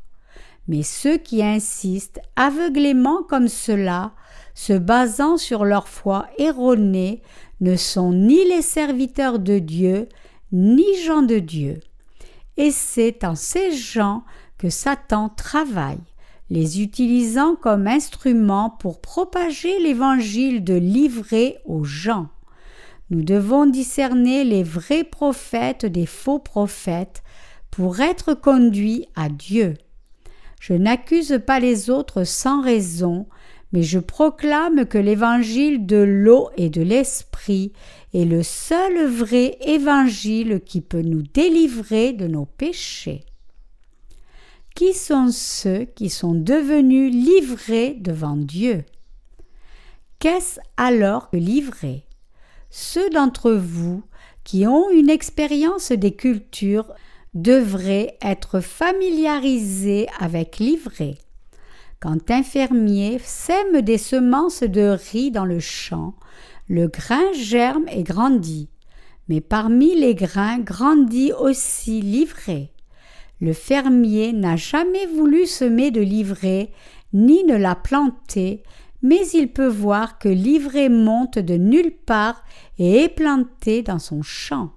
Mais ceux qui insistent aveuglément comme cela, se basant sur leur foi erronée, ne sont ni les serviteurs de Dieu, ni gens de Dieu. Et c'est en ces gens que Satan travaille, les utilisant comme instruments pour propager l'évangile de livrer aux gens. Nous devons discerner les vrais prophètes des faux prophètes pour être conduits à Dieu. Je n'accuse pas les autres sans raison, mais je proclame que l'évangile de l'eau et de l'esprit est le seul vrai évangile qui peut nous délivrer de nos péchés. Qui sont ceux qui sont devenus livrés devant Dieu? Qu'est-ce alors que livrer? Ceux d'entre vous qui ont une expérience des cultures devraient être familiarisés avec livrer. Quand un fermier sème des semences de riz dans le champ, le grain germe et grandit, mais parmi les grains grandit aussi l'ivraie. Le fermier n'a jamais voulu semer de l'ivraie, ni ne l'a plantée, mais il peut voir que l'ivraie monte de nulle part et est plantée dans son champ.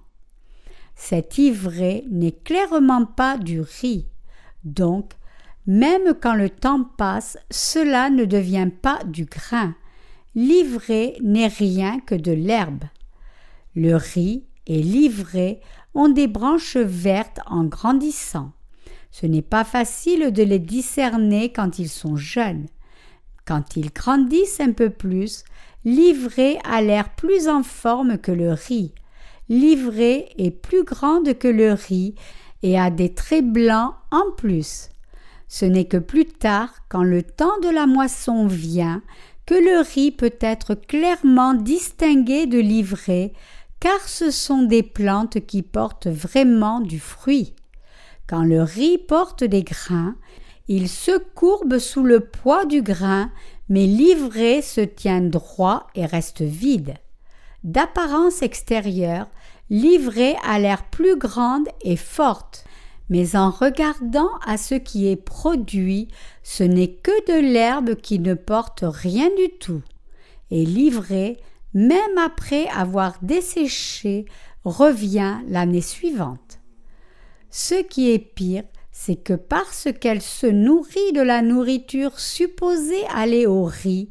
Cette ivraie n'est clairement pas du riz. Donc, même quand le temps passe, cela ne devient pas du grain. L'ivraie n'est rien que de l'herbe. Le riz et l'ivraie ont des branches vertes en grandissant. Ce n'est pas facile de les discerner quand ils sont jeunes. Quand ils grandissent un peu plus, l'ivraie a l'air plus en forme que le riz. L'ivraie est plus grande que le riz et a des traits blancs en plus. Ce n'est que plus tard, quand le temps de la moisson vient, que le riz peut être clairement distingué de l'ivraie, car ce sont des plantes qui portent vraiment du fruit. Quand le riz porte des grains, il se courbe sous le poids du grain, mais l'ivraie se tient droit et reste vide. D'apparence extérieure, l'ivraie a l'air plus grande et forte, mais en regardant à ce qui est produit, ce n'est que de l'herbe qui ne porte rien du tout. Et l'ivraie, même après avoir desséché, revient l'année suivante. Ce qui est pire, c'est que parce qu'elle se nourrit de la nourriture supposée aller au riz,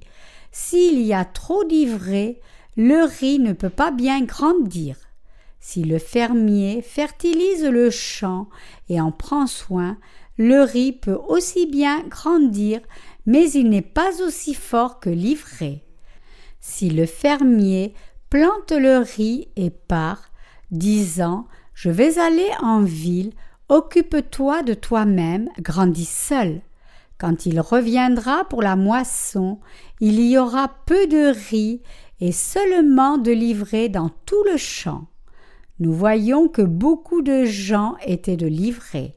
s'il y a trop d'ivraie, le riz ne peut pas bien grandir. Si le fermier fertilise le champ et en prend soin, le riz peut aussi bien grandir, mais il n'est pas aussi fort que l'ivraie. Si le fermier plante le riz et part, disant « Je vais aller en ville », occupe-toi de toi-même, grandis seul. Quand il reviendra pour la moisson, il y aura peu de riz et seulement de l'ivraie dans tout le champ. Nous voyons que beaucoup de gens étaient de l'ivraie.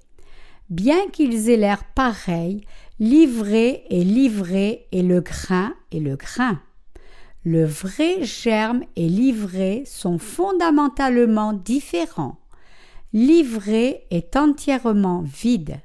Bien qu'ils aient l'air pareils, l'ivraie est l'ivraie et le grain est le grain. Le vrai germe et l'ivraie sont fondamentalement différents. L'ivraie est entièrement vide.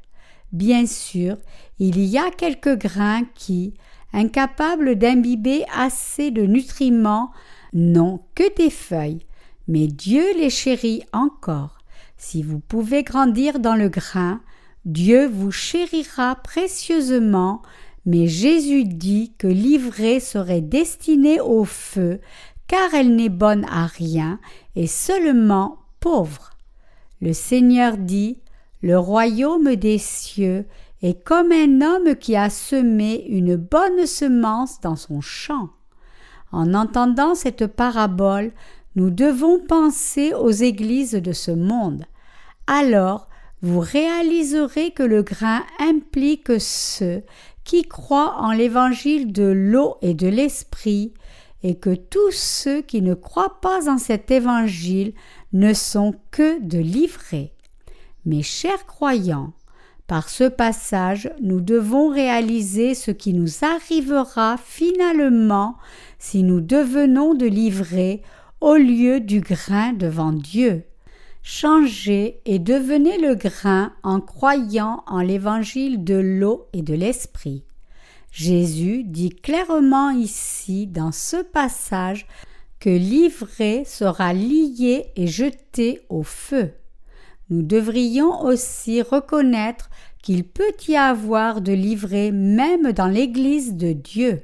Bien sûr, il y a quelques grains qui, incapables d'imbiber assez de nutriments, n'ont que des feuilles, mais Dieu les chérit encore. Si vous pouvez grandir dans le grain, Dieu vous chérira précieusement, mais Jésus dit que l'ivraie serait destinée au feu, car elle n'est bonne à rien et seulement pauvre. Le Seigneur dit « Le royaume des cieux est comme un homme qui a semé une bonne semence dans son champ. » En entendant cette parabole, nous devons penser aux églises de ce monde. Alors, vous réaliserez que le grain implique ceux qui croient en l'évangile de l'eau et de l'esprit, et que tous ceux qui ne croient pas en cet évangile ne sont que de l'ivraie. Mes chers croyants, par ce passage, nous devons réaliser ce qui nous arrivera finalement si nous devenons de l'ivraie au lieu du grain devant Dieu. Changez et devenez le grain en croyant en l'évangile de l'eau et de l'esprit. Jésus dit clairement ici, dans ce passage, que l'ivraie sera liée et jetée au feu. Nous devrions aussi reconnaître qu'il peut y avoir de l'ivraie même dans l'Église de Dieu.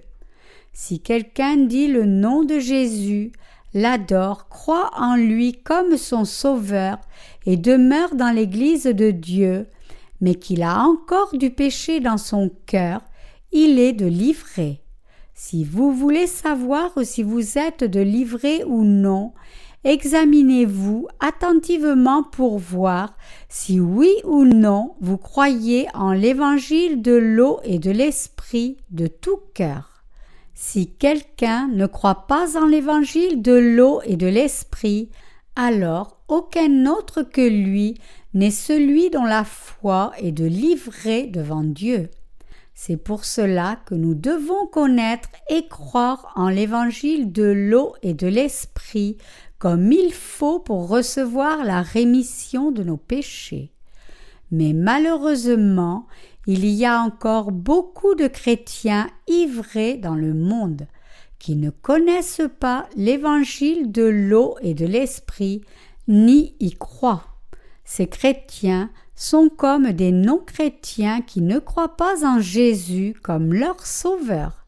Si quelqu'un dit le nom de Jésus, l'adore, croit en lui comme son sauveur et demeure dans l'Église de Dieu, mais qu'il a encore du péché dans son cœur, il est de l'ivraie. Si vous voulez savoir si vous êtes de l'ivraie ou non, examinez-vous attentivement pour voir si oui ou non vous croyez en l'évangile de l'eau et de l'esprit de tout cœur. Si quelqu'un ne croit pas en l'évangile de l'eau et de l'esprit, alors aucun autre que lui n'est celui dont la foi est de l'ivraie devant Dieu. C'est pour cela que nous devons connaître et croire en l'évangile de l'eau et de l'esprit comme il faut pour recevoir la rémission de nos péchés. Mais malheureusement, il y a encore beaucoup de chrétiens ivrés dans le monde qui ne connaissent pas l'évangile de l'eau et de l'esprit ni y croient. Ces chrétiens sont comme des non-chrétiens qui ne croient pas en Jésus comme leur sauveur.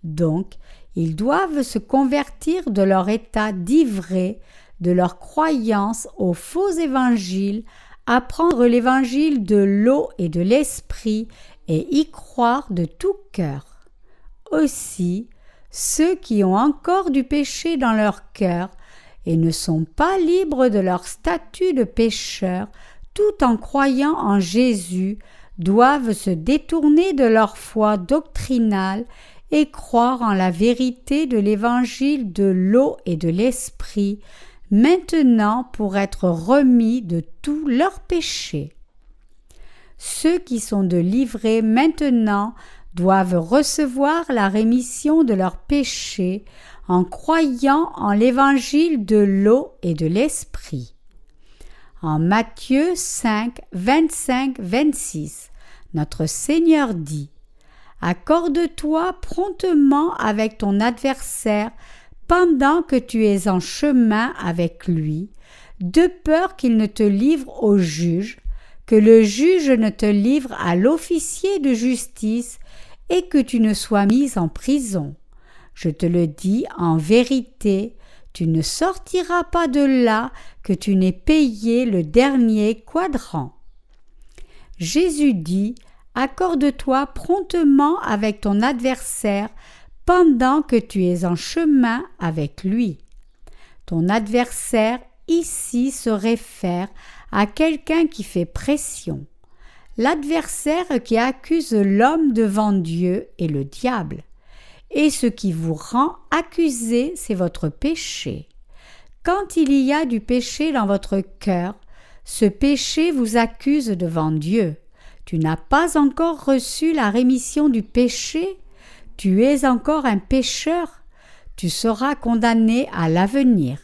Donc, ils doivent se convertir de leur état d'ivré, de leur croyance au faux évangile, apprendre l'évangile de l'eau et de l'esprit et y croire de tout cœur. Aussi, ceux qui ont encore du péché dans leur cœur et ne sont pas libres de leur statut de pécheur, tout en croyant en Jésus, doivent se détourner de leur foi doctrinale et croire en la vérité de l'évangile de l'eau et de l'esprit, maintenant pour être remis de tous leurs péchés. Ceux qui sont de l'ivraie maintenant doivent recevoir la rémission de leurs péchés en croyant en l'évangile de l'eau et de l'esprit. En Matthieu 5, 25-26, notre Seigneur dit « Accorde-toi promptement avec ton adversaire pendant que tu es en chemin avec lui, de peur qu'il ne te livre au juge, que le juge ne te livre à l'officier de justice et que tu ne sois mis en prison. Je te le dis en vérité, tu ne sortiras pas de là que tu n'aies payé le dernier quadrant. » Jésus dit « Accorde-toi promptement avec ton adversaire pendant que tu es en chemin avec lui. » Ton adversaire ici se réfère à quelqu'un qui fait pression. L'adversaire qui accuse l'homme devant Dieu est le diable. Et ce qui vous rend accusé, c'est votre péché. Quand il y a du péché dans votre cœur, ce péché vous accuse devant Dieu. Tu n'as pas encore reçu la rémission du péché, tu es encore un pécheur, tu seras condamné à l'avenir.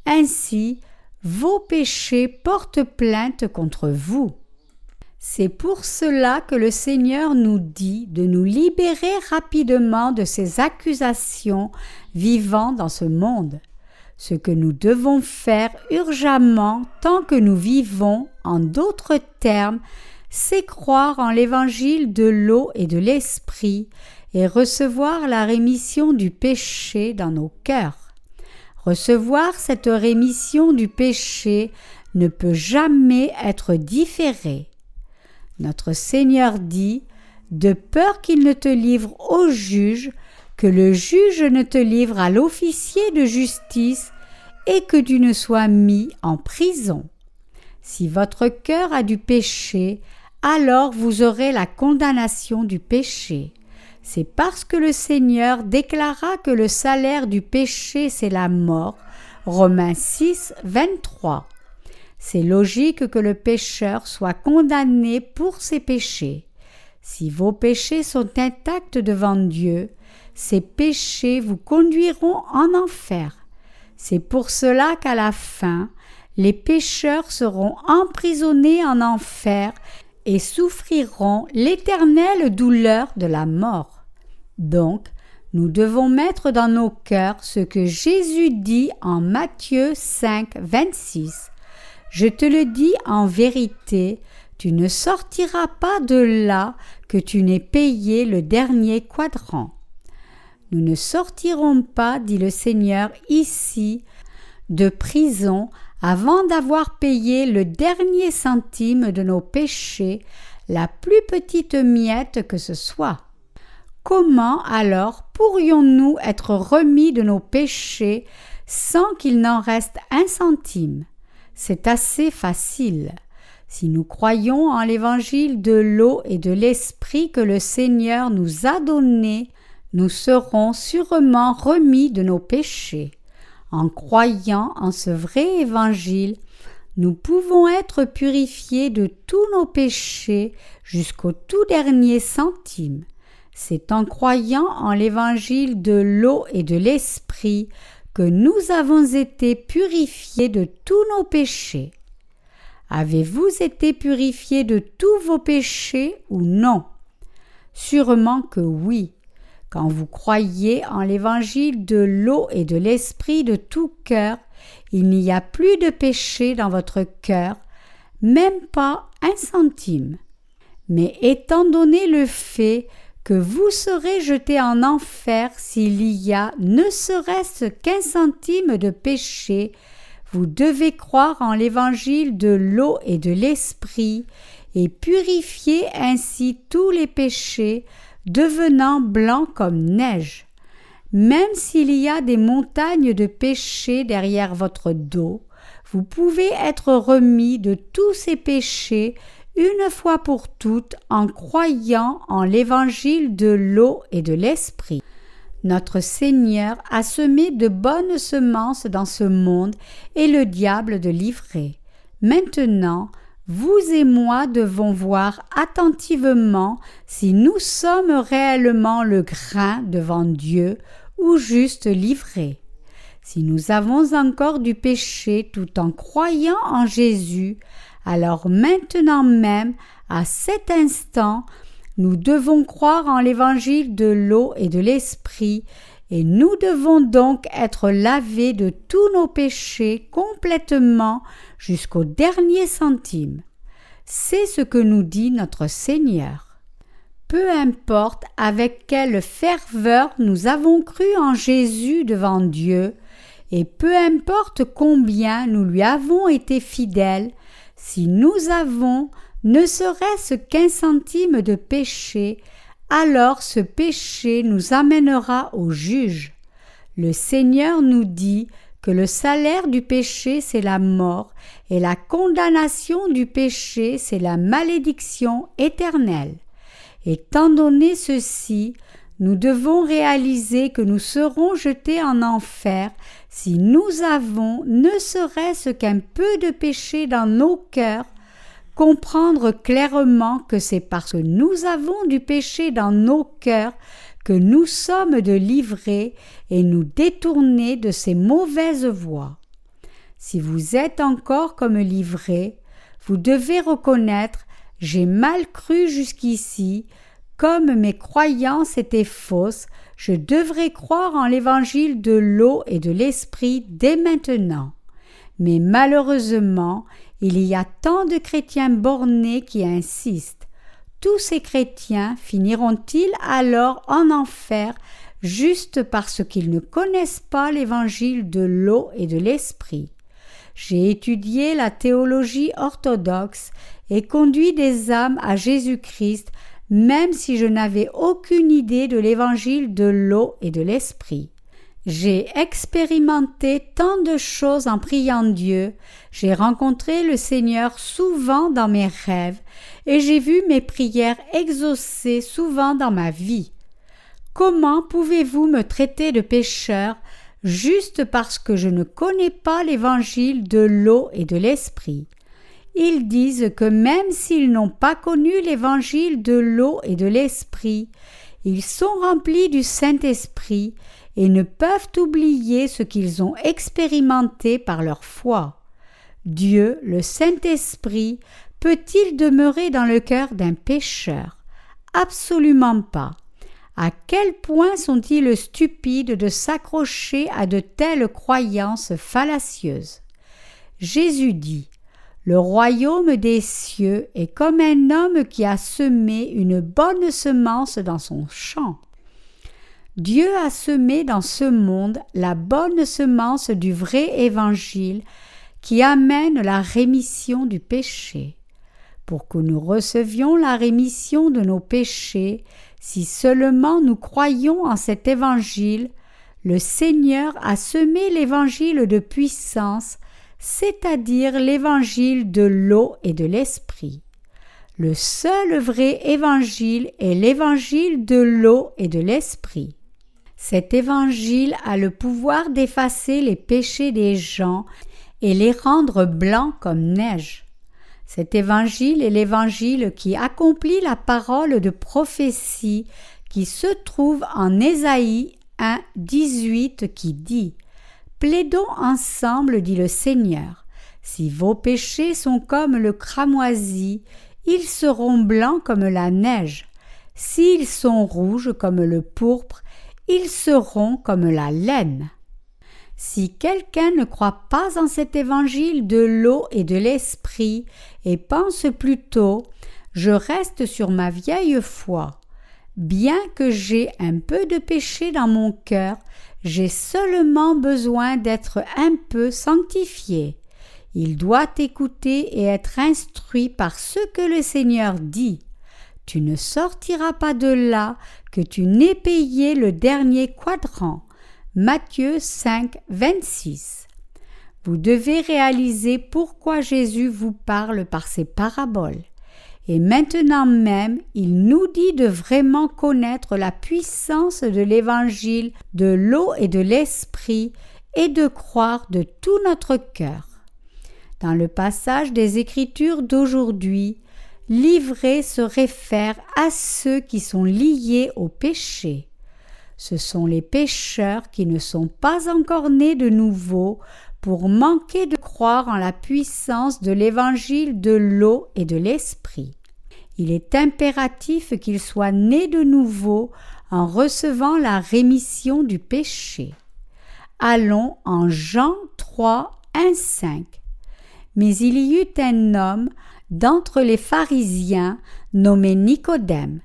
Ainsi, vos péchés portent plainte contre vous. C'est pour cela que le Seigneur nous dit de nous libérer rapidement de ces accusations vivant dans ce monde. Ce que nous devons faire urgemment tant que nous vivons, en d'autres termes, c'est croire en l'évangile de l'eau et de l'esprit et recevoir la rémission du péché dans nos cœurs. Recevoir cette rémission du péché ne peut jamais être différé. Notre Seigneur dit « De peur qu'il ne te livre au juge, que le juge ne te livre à l'officier de justice et que tu ne sois mis en prison. » Si votre cœur a du péché, alors vous aurez la condamnation du péché. C'est parce que le Seigneur déclara que le salaire du péché c'est la mort. Romains 6, 23. C'est logique que le pécheur soit condamné pour ses péchés. Si vos péchés sont intacts devant Dieu, ces péchés vous conduiront en enfer. C'est pour cela qu'à la fin, les pécheurs seront emprisonnés en enfer et souffriront l'éternelle douleur de la mort. Donc, nous devons mettre dans nos cœurs ce que Jésus dit en Matthieu 5, 26. « Je te le dis en vérité, tu ne sortiras pas de là que tu n'aies payé le dernier quadrant. » Nous ne sortirons pas, dit le Seigneur ici, de prison avant d'avoir payé le dernier centime de nos péchés, la plus petite miette que ce soit. Comment alors pourrions-nous être remis de nos péchés sans qu'il n'en reste un centime? C'est assez facile. Si nous croyons en l'évangile de l'eau et de l'esprit que le Seigneur nous a donné, nous serons sûrement remis de nos péchés. En croyant en ce vrai évangile, nous pouvons être purifiés de tous nos péchés jusqu'au tout dernier centime. C'est en croyant en l'évangile de l'eau et de l'esprit que nous avons été purifiés de tous nos péchés. Avez-vous été purifiés de tous vos péchés ou non? Sûrement que oui. Quand vous croyez en l'évangile de l'eau et de l'esprit de tout cœur, il n'y a plus de péché dans votre cœur, même pas un centime. Mais étant donné le fait que vous serez jetés en enfer s'il y a ne serait-ce qu'un centime de péché, vous devez croire en l'évangile de l'eau et de l'esprit et purifier ainsi tous les péchés, devenant blancs comme neige. Même s'il y a des montagnes de péchés derrière votre dos, vous pouvez être remis de tous ces péchés une fois pour toutes en croyant en l'évangile de l'eau et de l'esprit. Notre Seigneur a semé de bonnes semences dans ce monde et le diable de livrer. Maintenant, vous et moi devons voir attentivement si nous sommes réellement le grain devant Dieu ou juste livrés. Si nous avons encore du péché tout en croyant en Jésus, alors maintenant même, à cet instant, nous devons croire en l'évangile de l'eau et de l'esprit, et nous devons donc être lavés de tous nos péchés complètement jusqu'au dernier centime. C'est ce que nous dit notre Seigneur. Peu importe avec quelle ferveur nous avons cru en Jésus devant Dieu, et peu importe combien nous lui avons été fidèles, si nous avons ne serait-ce qu'un centime de péché, alors ce péché nous amènera au juge. Le Seigneur nous dit que le salaire du péché c'est la mort et la condamnation du péché c'est la malédiction éternelle. Étant donné ceci, nous devons réaliser que nous serons jetés en enfer si nous avons ne serait-ce qu'un peu de péché dans nos cœurs, comprendre clairement que c'est parce que nous avons du péché dans nos cœurs que nous sommes de livrés et nous détourner de ces mauvaises voies. Si vous êtes encore comme livrés, vous devez reconnaître « j'ai mal cru jusqu'ici », comme mes croyances étaient fausses, je devrais croire en l'évangile de l'eau et de l'esprit dès maintenant. Mais malheureusement, il y a tant de chrétiens bornés qui insistent. Tous ces chrétiens finiront-ils alors en enfer juste parce qu'ils ne connaissent pas l'évangile de l'eau et de l'esprit? J'ai étudié la théologie orthodoxe et conduit des âmes à Jésus-Christ même si je n'avais aucune idée de l'évangile de l'eau et de l'esprit. J'ai expérimenté tant de choses en priant Dieu, j'ai rencontré le Seigneur souvent dans mes rêves et j'ai vu mes prières exaucées souvent dans ma vie. Comment pouvez-vous me traiter de pécheur juste parce que je ne connais pas l'évangile de l'eau et de l'esprit? Ils disent que même s'ils n'ont pas connu l'évangile de l'eau et de l'esprit, ils sont remplis du Saint-Esprit et ne peuvent oublier ce qu'ils ont expérimenté par leur foi. Dieu, le Saint-Esprit, peut-il demeurer dans le cœur d'un pécheur? Absolument pas. À quel point sont-ils stupides de s'accrocher à de telles croyances fallacieuses. Jésus dit « Le royaume des cieux est comme un homme qui a semé une bonne semence dans son champ. » Dieu a semé dans ce monde la bonne semence du vrai évangile qui amène la rémission du péché. Pour que nous recevions la rémission de nos péchés, si seulement nous croyons en cet évangile, le Seigneur a semé l'évangile de puissance, c'est-à-dire l'évangile de l'eau et de l'esprit. Le seul vrai évangile est l'évangile de l'eau et de l'esprit. Cet évangile a le pouvoir d'effacer les péchés des gens et les rendre blancs comme neige. Cet évangile est l'évangile qui accomplit la parole de prophétie qui se trouve en Ésaïe 1, 18 qui dit « Plaidons ensemble, dit le Seigneur, si vos péchés sont comme le cramoisi, ils seront blancs comme la neige. S'ils sont rouges comme le pourpre, ils seront comme la laine. » Si quelqu'un ne croit pas en cet évangile de l'eau et de l'esprit et pense plutôt « Je reste sur ma vieille foi. Bien que j'ai un peu de péché dans mon cœur, j'ai seulement besoin d'être un peu sanctifié. » Il doit écouter et être instruit par ce que le Seigneur dit. Tu ne sortiras pas de là que tu n'aies payé le dernier quadrant. Matthieu 5, 26. Vous devez réaliser pourquoi Jésus vous parle par ces paraboles. Et maintenant même, il nous dit de vraiment connaître la puissance de l'évangile de l'eau et de l'esprit et de croire de tout notre cœur. Dans le passage des Écritures d'aujourd'hui, livré se réfère à ceux qui sont liés au péché. Ce sont les pécheurs qui ne sont pas encore nés de nouveau pour manquer de croire en la puissance de l'évangile de l'eau et de l'esprit. Il est impératif qu'ils soient nés de nouveau en recevant la rémission du péché. Allons en Jean 3, 1, 5. Mais il y eut un homme d'entre les pharisiens nommé Nicodème,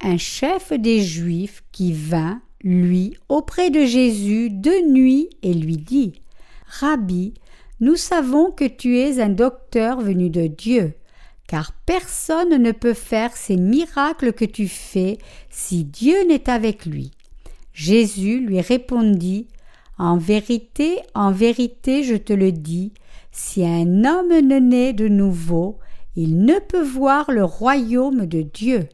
un chef des Juifs qui vint, lui, auprès de Jésus de nuit et lui dit « Rabbi, nous savons que tu es un docteur venu de Dieu, car personne ne peut faire ces miracles que tu fais si Dieu n'est avec lui. » Jésus lui répondit « En vérité, je te le dis, si un homme ne naît de nouveau, il ne peut voir le royaume de Dieu. »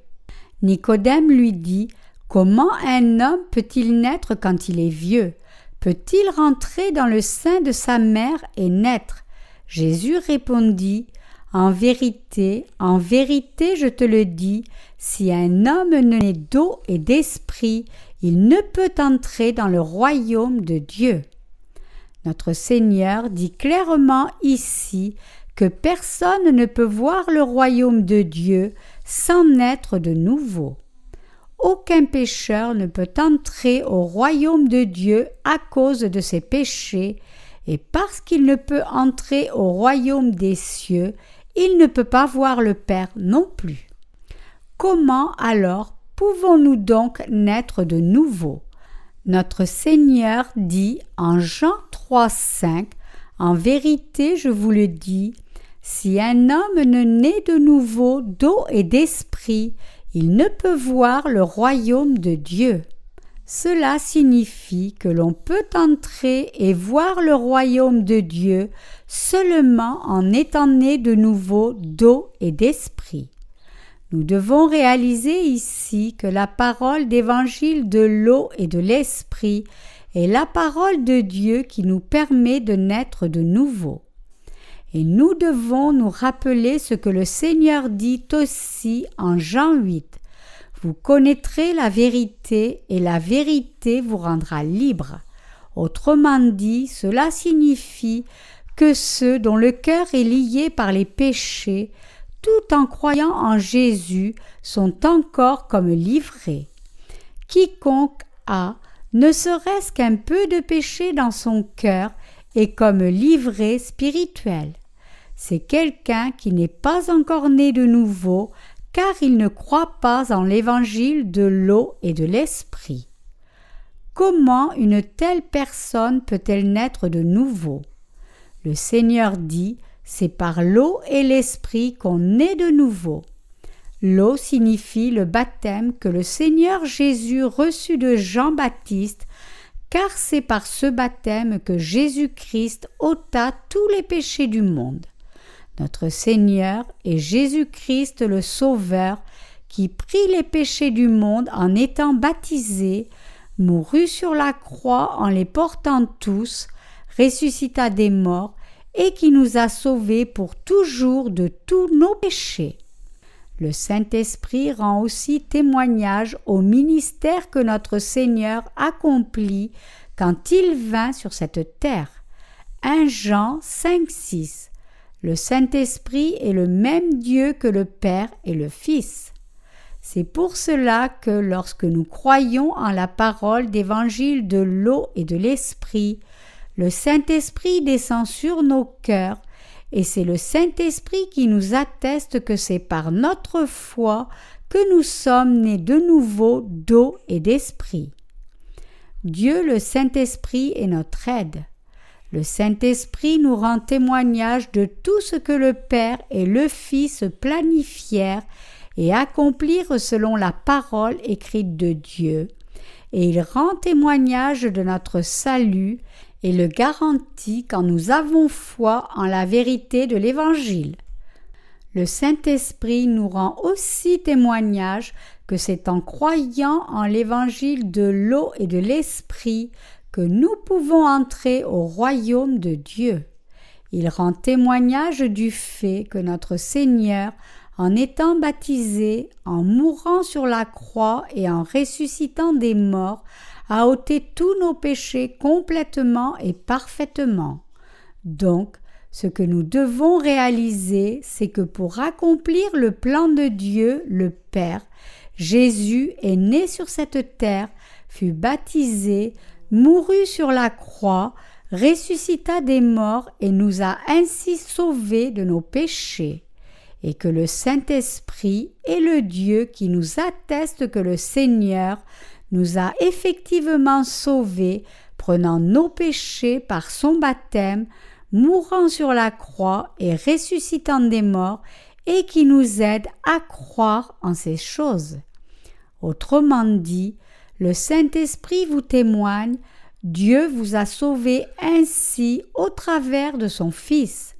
Nicodème lui dit « Comment un homme peut-il naître quand il est vieux? Peut-il rentrer dans le sein de sa mère et naître? » Jésus répondit « En vérité, je te le dis, si un homme ne naît d'eau et d'esprit, il ne peut entrer dans le royaume de Dieu. » Notre Seigneur dit clairement ici que personne ne peut voir le royaume de Dieu sans naître de nouveau. Aucun pécheur ne peut entrer au royaume de Dieu à cause de ses péchés, et parce qu'il ne peut entrer au royaume des cieux, il ne peut pas voir le Père non plus. Comment alors pouvons-nous donc naître de nouveau? Notre Seigneur dit en Jean 3, 5, « En vérité, je vous le dis, si un homme ne naît de nouveau d'eau et d'esprit, il ne peut voir le royaume de Dieu. » Cela signifie que l'on peut entrer et voir le royaume de Dieu seulement en étant né de nouveau d'eau et d'esprit. Nous devons réaliser ici que la parole d'évangile de l'eau et de l'esprit est la parole de Dieu qui nous permet de naître de nouveau. Et nous devons nous rappeler ce que le Seigneur dit aussi en Jean 8. « Vous connaîtrez la vérité et la vérité vous rendra libre. » Autrement dit, cela signifie que ceux dont le cœur est lié par les péchés, tout en croyant en Jésus, sont encore comme livrés. Quiconque a, ne serait-ce qu'un peu de péché dans son cœur, est comme livré spirituel. C'est quelqu'un qui n'est pas encore né de nouveau, car il ne croit pas en l'évangile de l'eau et de l'esprit. Comment une telle personne peut-elle naître de nouveau? Le Seigneur dit, c'est par l'eau et l'esprit qu'on naît de nouveau. L'eau signifie le baptême que le Seigneur Jésus reçut de Jean-Baptiste, car c'est par ce baptême que Jésus-Christ ôta tous les péchés du monde. Notre Seigneur est Jésus-Christ le Sauveur, qui prit les péchés du monde en étant baptisé, mourut sur la croix en les portant tous, ressuscita des morts, et qui nous a sauvés pour toujours de tous nos péchés. Le Saint-Esprit rend aussi témoignage au ministère que notre Seigneur accomplit quand il vint sur cette terre. 1 Jean 5,6. Le Saint-Esprit est le même Dieu que le Père et le Fils. C'est pour cela que lorsque nous croyons en la parole d'évangile de l'eau et de l'Esprit, le Saint-Esprit descend sur nos cœurs, et c'est le Saint-Esprit qui nous atteste que c'est par notre foi que nous sommes nés de nouveau d'eau et d'esprit. Dieu le Saint-Esprit est notre aide. Le Saint-Esprit nous rend témoignage de tout ce que le Père et le Fils planifièrent et accomplirent selon la parole écrite de Dieu, et il rend témoignage de notre salut et le garantit quand nous avons foi en la vérité de l'Évangile. Le Saint-Esprit nous rend aussi témoignage que c'est en croyant en l'Évangile de l'eau et de l'Esprit que nous pouvons entrer au royaume de Dieu. Il rend témoignage du fait que notre Seigneur, en étant baptisé, en mourant sur la croix et en ressuscitant des morts, a ôté tous nos péchés complètement et parfaitement. Donc, ce que nous devons réaliser, c'est que pour accomplir le plan de Dieu, le Père, Jésus est né sur cette terre, fut baptisé, mourut sur la croix, ressuscita des morts et nous a ainsi sauvés de nos péchés, et que le Saint-Esprit est le Dieu qui nous atteste que le Seigneur nous a effectivement sauvés, prenant nos péchés par son baptême, mourant sur la croix et ressuscitant des morts, et qui nous aide à croire en ces choses. Autrement dit, le Saint-Esprit vous témoigne, Dieu vous a sauvés ainsi au travers de son Fils.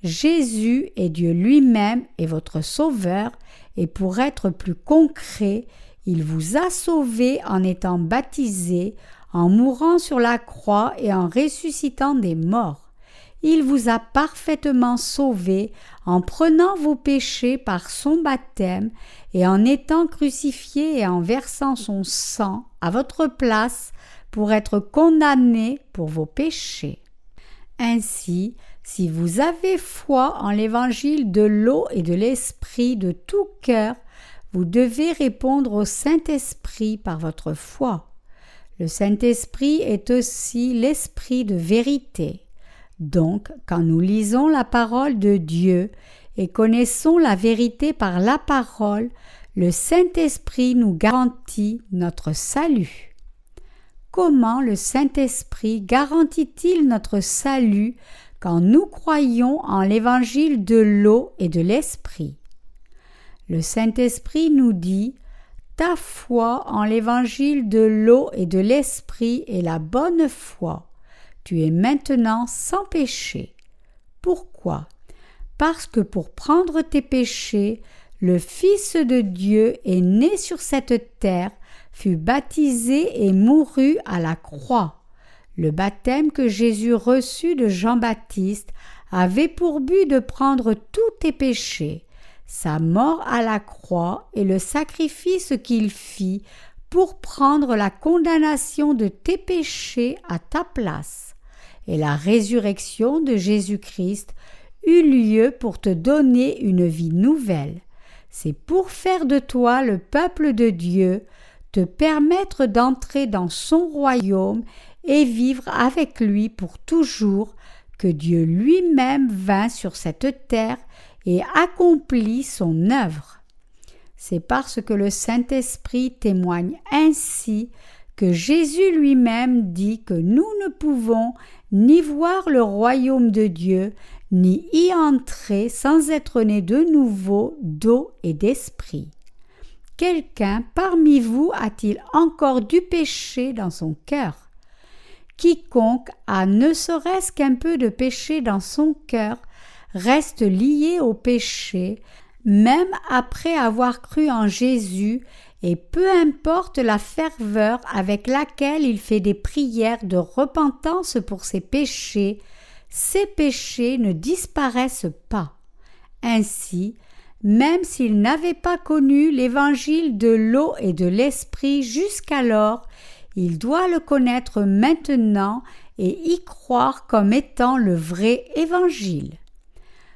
Jésus est Dieu lui-même et votre Sauveur, et pour être plus concret, il vous a sauvés en étant baptisé, en mourant sur la croix et en ressuscitant des morts. Il vous a parfaitement sauvés en prenant vos péchés par son baptême et en étant crucifié et en versant son sang à votre place pour être condamné pour vos péchés. Ainsi, si vous avez foi en l'évangile de l'eau et de l'esprit de tout cœur, vous devez répondre au Saint-Esprit par votre foi. Le Saint-Esprit est aussi l'Esprit de vérité. Donc, quand nous lisons la parole de Dieu et connaissons la vérité par la parole, le Saint-Esprit nous garantit notre salut. Comment le Saint-Esprit garantit-il notre salut quand nous croyons en l'évangile de l'eau et de l'esprit? Le Saint-Esprit nous dit « Ta foi en l'évangile de l'eau et de l'esprit est la bonne foi. Tu es maintenant sans péché. » Pourquoi? Parce que pour prendre tes péchés, le Fils de Dieu est né sur cette terre, fut baptisé et mourut à la croix. Le baptême que Jésus reçut de Jean-Baptiste avait pour but de prendre tous tes péchés. Sa mort à la croix et le sacrifice qu'il fit pour prendre la condamnation de tes péchés à ta place. Et la résurrection de Jésus-Christ eut lieu pour te donner une vie nouvelle. C'est pour faire de toi le peuple de Dieu, te permettre d'entrer dans son royaume et vivre avec lui pour toujours, que Dieu lui-même vint sur cette terre et accomplit son œuvre. C'est parce que le Saint-Esprit témoigne ainsi que Jésus lui-même dit que nous ne pouvons ni voir le royaume de Dieu, ni y entrer sans être nés de nouveau d'eau et d'esprit. Quelqu'un parmi vous a-t-il encore du péché dans son cœur? Quiconque a ne serait-ce qu'un peu de péché dans son cœur reste lié au péché, même après avoir cru en Jésus, et peu importe la ferveur avec laquelle il fait des prières de repentance pour ses péchés ne disparaissent pas. Ainsi, même s'il n'avait pas connu l'évangile de l'eau et de l'esprit jusqu'alors, il doit le connaître maintenant et y croire comme étant le vrai évangile.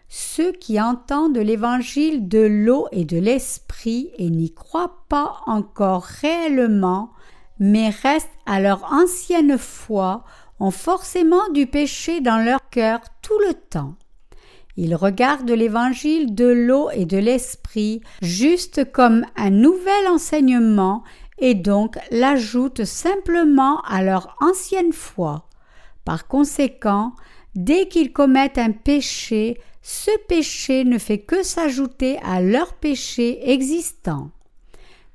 Ceux qui entendent l'évangile de l'eau et de l'esprit et n'y croient pas encore réellement, mais restent à leur ancienne foi, ont forcément du péché dans leur cœur tout le temps. Ils regardent l'évangile de l'eau et de l'esprit juste comme un nouvel enseignement et donc l'ajoutent simplement à leur ancienne foi. Par conséquent, dès qu'ils commettent un péché, ce péché ne fait que s'ajouter à leur péché existant.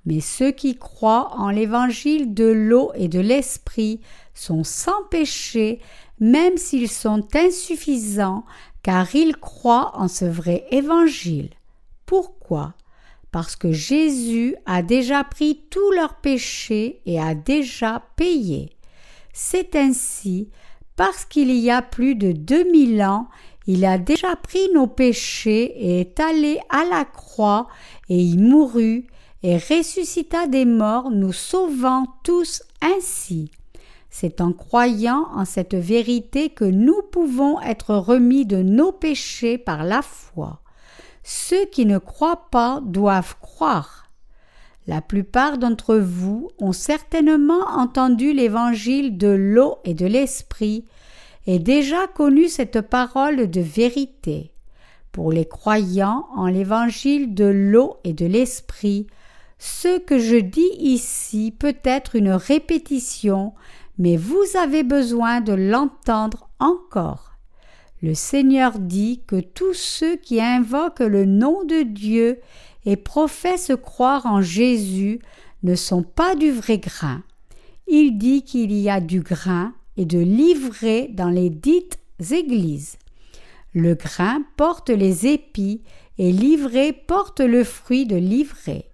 Mais ceux qui croient en l'évangile de l'eau et de l'esprit sont sans péché, même s'ils sont insuffisants, car ils croient en ce vrai évangile. Pourquoi? Parce que Jésus a déjà pris tous leurs péchés et a déjà payé. C'est ainsi, parce qu'il y a plus de 2000 ans, il a déjà pris nos péchés et est allé à la croix et y mourut et ressuscita des morts, nous sauvant tous ainsi. C'est en croyant en cette vérité que nous pouvons être remis de nos péchés par la foi. Ceux qui ne croient pas doivent croire. La plupart d'entre vous ont certainement entendu l'évangile de l'eau et de l'esprit et déjà connu cette parole de vérité. Pour les croyants en l'évangile de l'eau et de l'esprit, ce que je dis ici peut être une répétition, mais vous avez besoin de l'entendre encore. Le Seigneur dit que tous ceux qui invoquent le nom de Dieu et professent croire en Jésus ne sont pas du vrai grain. Il dit qu'il y a du grain et de l'ivraie dans les dites églises. Le grain porte les épis et l'ivraie porte le fruit de l'ivraie.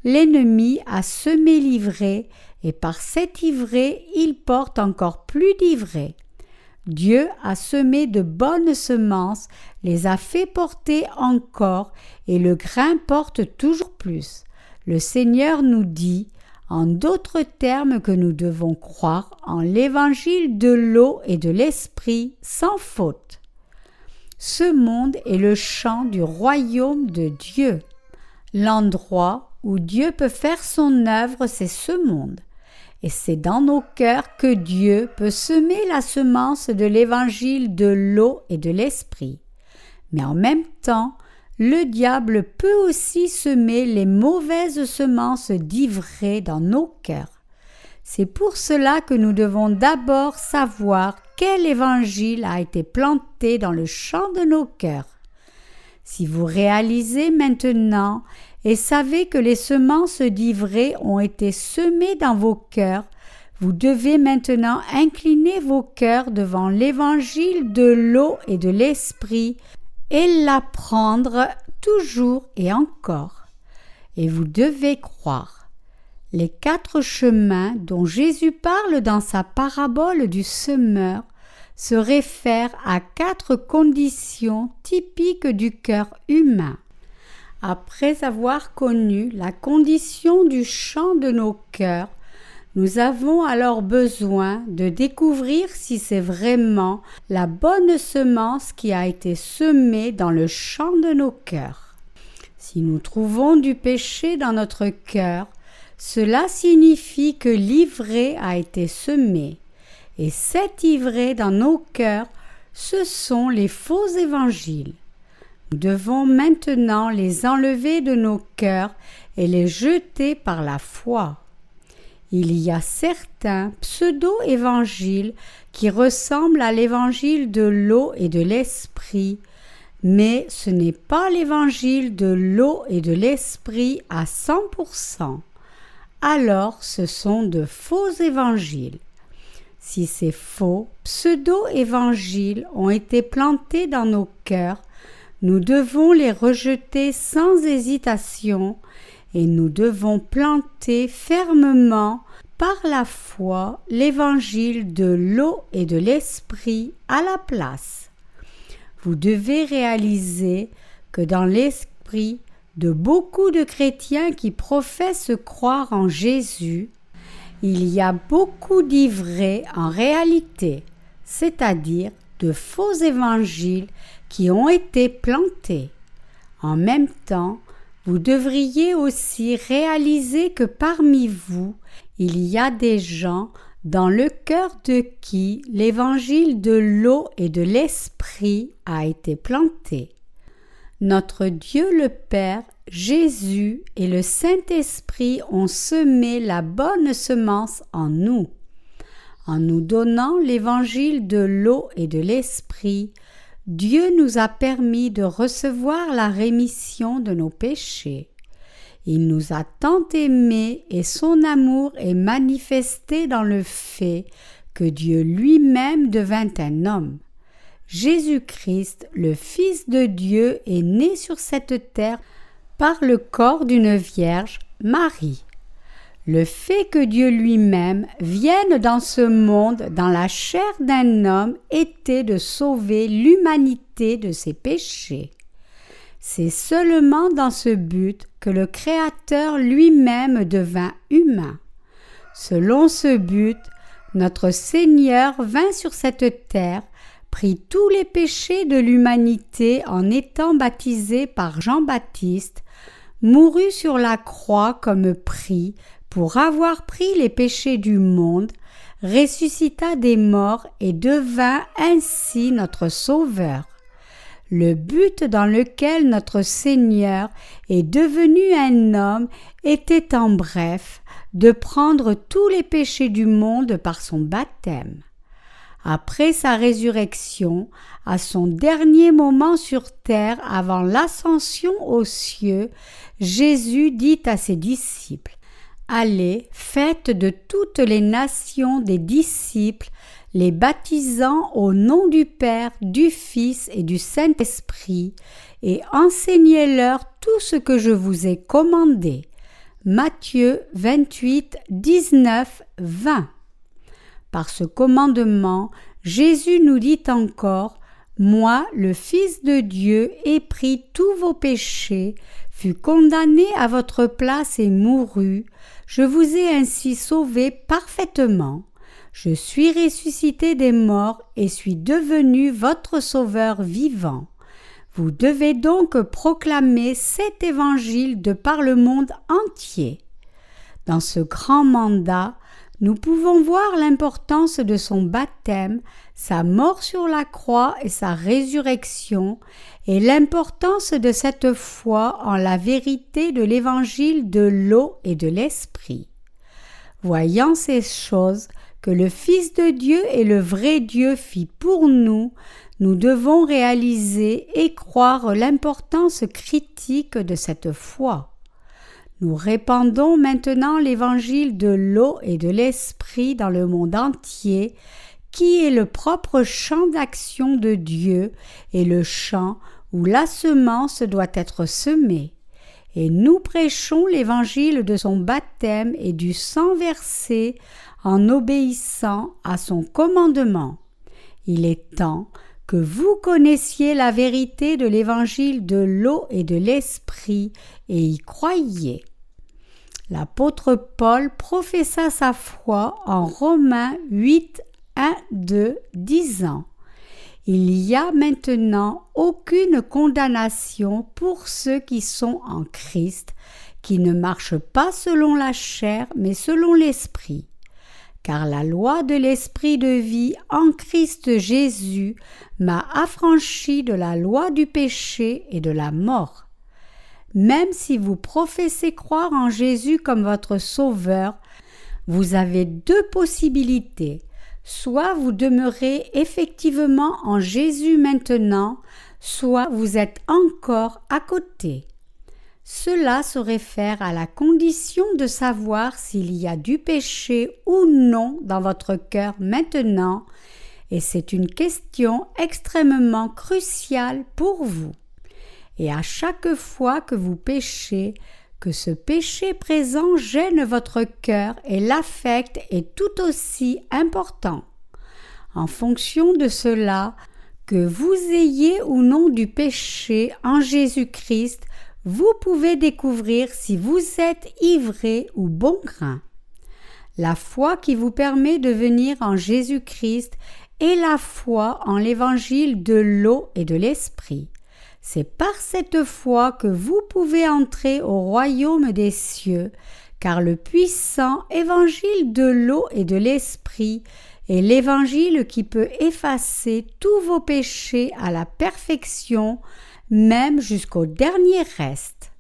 L'ennemi a semé l'ivraie et par cette ivraie il porte encore plus d'ivraie. Dieu a semé de bonnes semences, les a fait porter encore et le grain porte toujours plus. Le Seigneur nous dit en d'autres termes que nous devons croire en l'évangile de l'eau et de l'esprit sans faute. Ce monde est le champ du royaume de Dieu. L'endroit où Dieu peut faire son œuvre, c'est ce monde. Et c'est dans nos cœurs que Dieu peut semer la semence de l'évangile de l'eau et de l'esprit. Mais en même temps, le diable peut aussi semer les mauvaises semences d'ivraie dans nos cœurs. C'est pour cela que nous devons d'abord savoir quel évangile a été planté dans le champ de nos cœurs. Si vous réalisez maintenant et savez que les semences d'ivraie ont été semées dans vos cœurs, vous devez maintenant incliner vos cœurs devant l'évangile de l'eau et de l'esprit et l'apprendre toujours et encore. Et vous devez croire. Les 4 chemins dont Jésus parle dans sa parabole du semeur se réfèrent à 4 conditions typiques du cœur humain. Après avoir connu la condition du champ de nos cœurs, nous avons alors besoin de découvrir si c'est vraiment la bonne semence qui a été semée dans le champ de nos cœurs. Si nous trouvons du péché dans notre cœur, Cela signifie que l'ivraie a été semée. Et cette ivraie dans nos cœurs, ce sont les faux évangiles. Nous devons maintenant les enlever de nos cœurs et les jeter par la foi. Il y a certains pseudo-évangiles qui ressemblent à l'évangile de l'eau et de l'esprit, mais ce n'est pas l'évangile de l'eau et de l'esprit à 100%. Alors ce sont de faux évangiles. Si ces faux pseudo-évangiles ont été plantés dans nos cœurs, nous devons les rejeter sans hésitation et nous devons planter fermement par la foi l'évangile de l'eau et de l'esprit à la place. Vous devez réaliser que dans l'esprit de beaucoup de chrétiens qui professent croire en Jésus, il y a beaucoup d'ivraies en réalité, c'est-à-dire de faux évangiles qui ont été plantés. En même temps, vous devriez aussi réaliser que parmi vous, il y a des gens dans le cœur de qui l'évangile de l'eau et de l'esprit a été planté. Notre Dieu le Père, Jésus et le Saint-Esprit ont semé la bonne semence en nous. En nous donnant l'évangile de l'eau et de l'esprit, Dieu nous a permis de recevoir la rémission de nos péchés. Il nous a tant aimés et son amour est manifesté dans le fait que Dieu lui-même devint un homme. Jésus-Christ, le Fils de Dieu, est né sur cette terre par le corps d'une Vierge, Marie. Le fait que Dieu lui-même vienne dans ce monde dans la chair d'un homme était de sauver l'humanité de ses péchés. C'est seulement dans ce but que le Créateur lui-même devint humain. Selon ce but, notre Seigneur vint sur cette terre, prit tous les péchés de l'humanité en étant baptisé par Jean-Baptiste, mourut sur la croix comme prix pour avoir pris les péchés du monde, ressuscita des morts et devint ainsi notre Sauveur. Le but dans lequel notre Seigneur est devenu un homme était en bref de prendre tous les péchés du monde par son baptême. Après sa résurrection, à son dernier moment sur terre avant l'ascension aux cieux, Jésus dit à ses disciples: « Allez, faites de toutes les nations des disciples, les baptisant au nom du Père, du Fils et du Saint-Esprit, et enseignez-leur tout ce que je vous ai commandé. » Matthieu 28, 19, 20. Par ce commandement, Jésus nous dit encore: « Moi, le Fils de Dieu, ai pris tous vos péchés, fus condamné à votre place et mourut. Je vous ai ainsi sauvés parfaitement. Je suis ressuscité des morts et suis devenu votre Sauveur vivant. Vous devez donc proclamer cet évangile de par le monde entier. » Dans ce grand mandat, nous pouvons voir l'importance de son baptême, sa mort sur la croix et sa résurrection, et l'importance de cette foi en la vérité de l'évangile de l'eau et de l'esprit. Voyant ces choses que le Fils de Dieu et le vrai Dieu fit pour nous, nous devons réaliser et croire l'importance critique de cette foi. Nous répandons maintenant l'évangile de l'eau et de l'esprit dans le monde entier, qui est le propre champ d'action de Dieu et le champ où la semence doit être semée. Et nous prêchons l'évangile de son baptême et du sang versé en obéissant à son commandement. Il est temps que vous connaissiez la vérité de l'évangile de l'eau et de l'esprit et y croyiez. L'apôtre Paul professa sa foi en Romains 8, 1, 2, disant: « Il n'y a maintenant aucune condamnation pour ceux qui sont en Christ, qui ne marche pas selon la chair, mais selon l'esprit. Car la loi de l'esprit de vie en Christ Jésus m'a affranchi de la loi du péché et de la mort. Même si vous professez croire en Jésus comme votre sauveur, vous avez deux possibilités. Soit vous demeurez effectivement en Jésus maintenant, soit vous êtes encore à côté. Cela se réfère à la condition de savoir s'il y a du péché ou non dans votre cœur maintenant, et c'est une question extrêmement cruciale pour vous. Et à chaque fois que vous péchez, que ce péché présent gêne votre cœur et l'affecte est tout aussi important. En fonction de cela, que vous ayez ou non du péché en Jésus-Christ, vous pouvez découvrir si vous êtes ivre ou bon grain. La foi qui vous permet de venir en Jésus-Christ est la foi en l'évangile de l'eau et de l'esprit. C'est par cette foi que vous pouvez entrer au royaume des cieux, car le puissant évangile de l'eau et de l'esprit est l'évangile qui peut effacer tous vos péchés à la perfection, même jusqu'au dernier reste.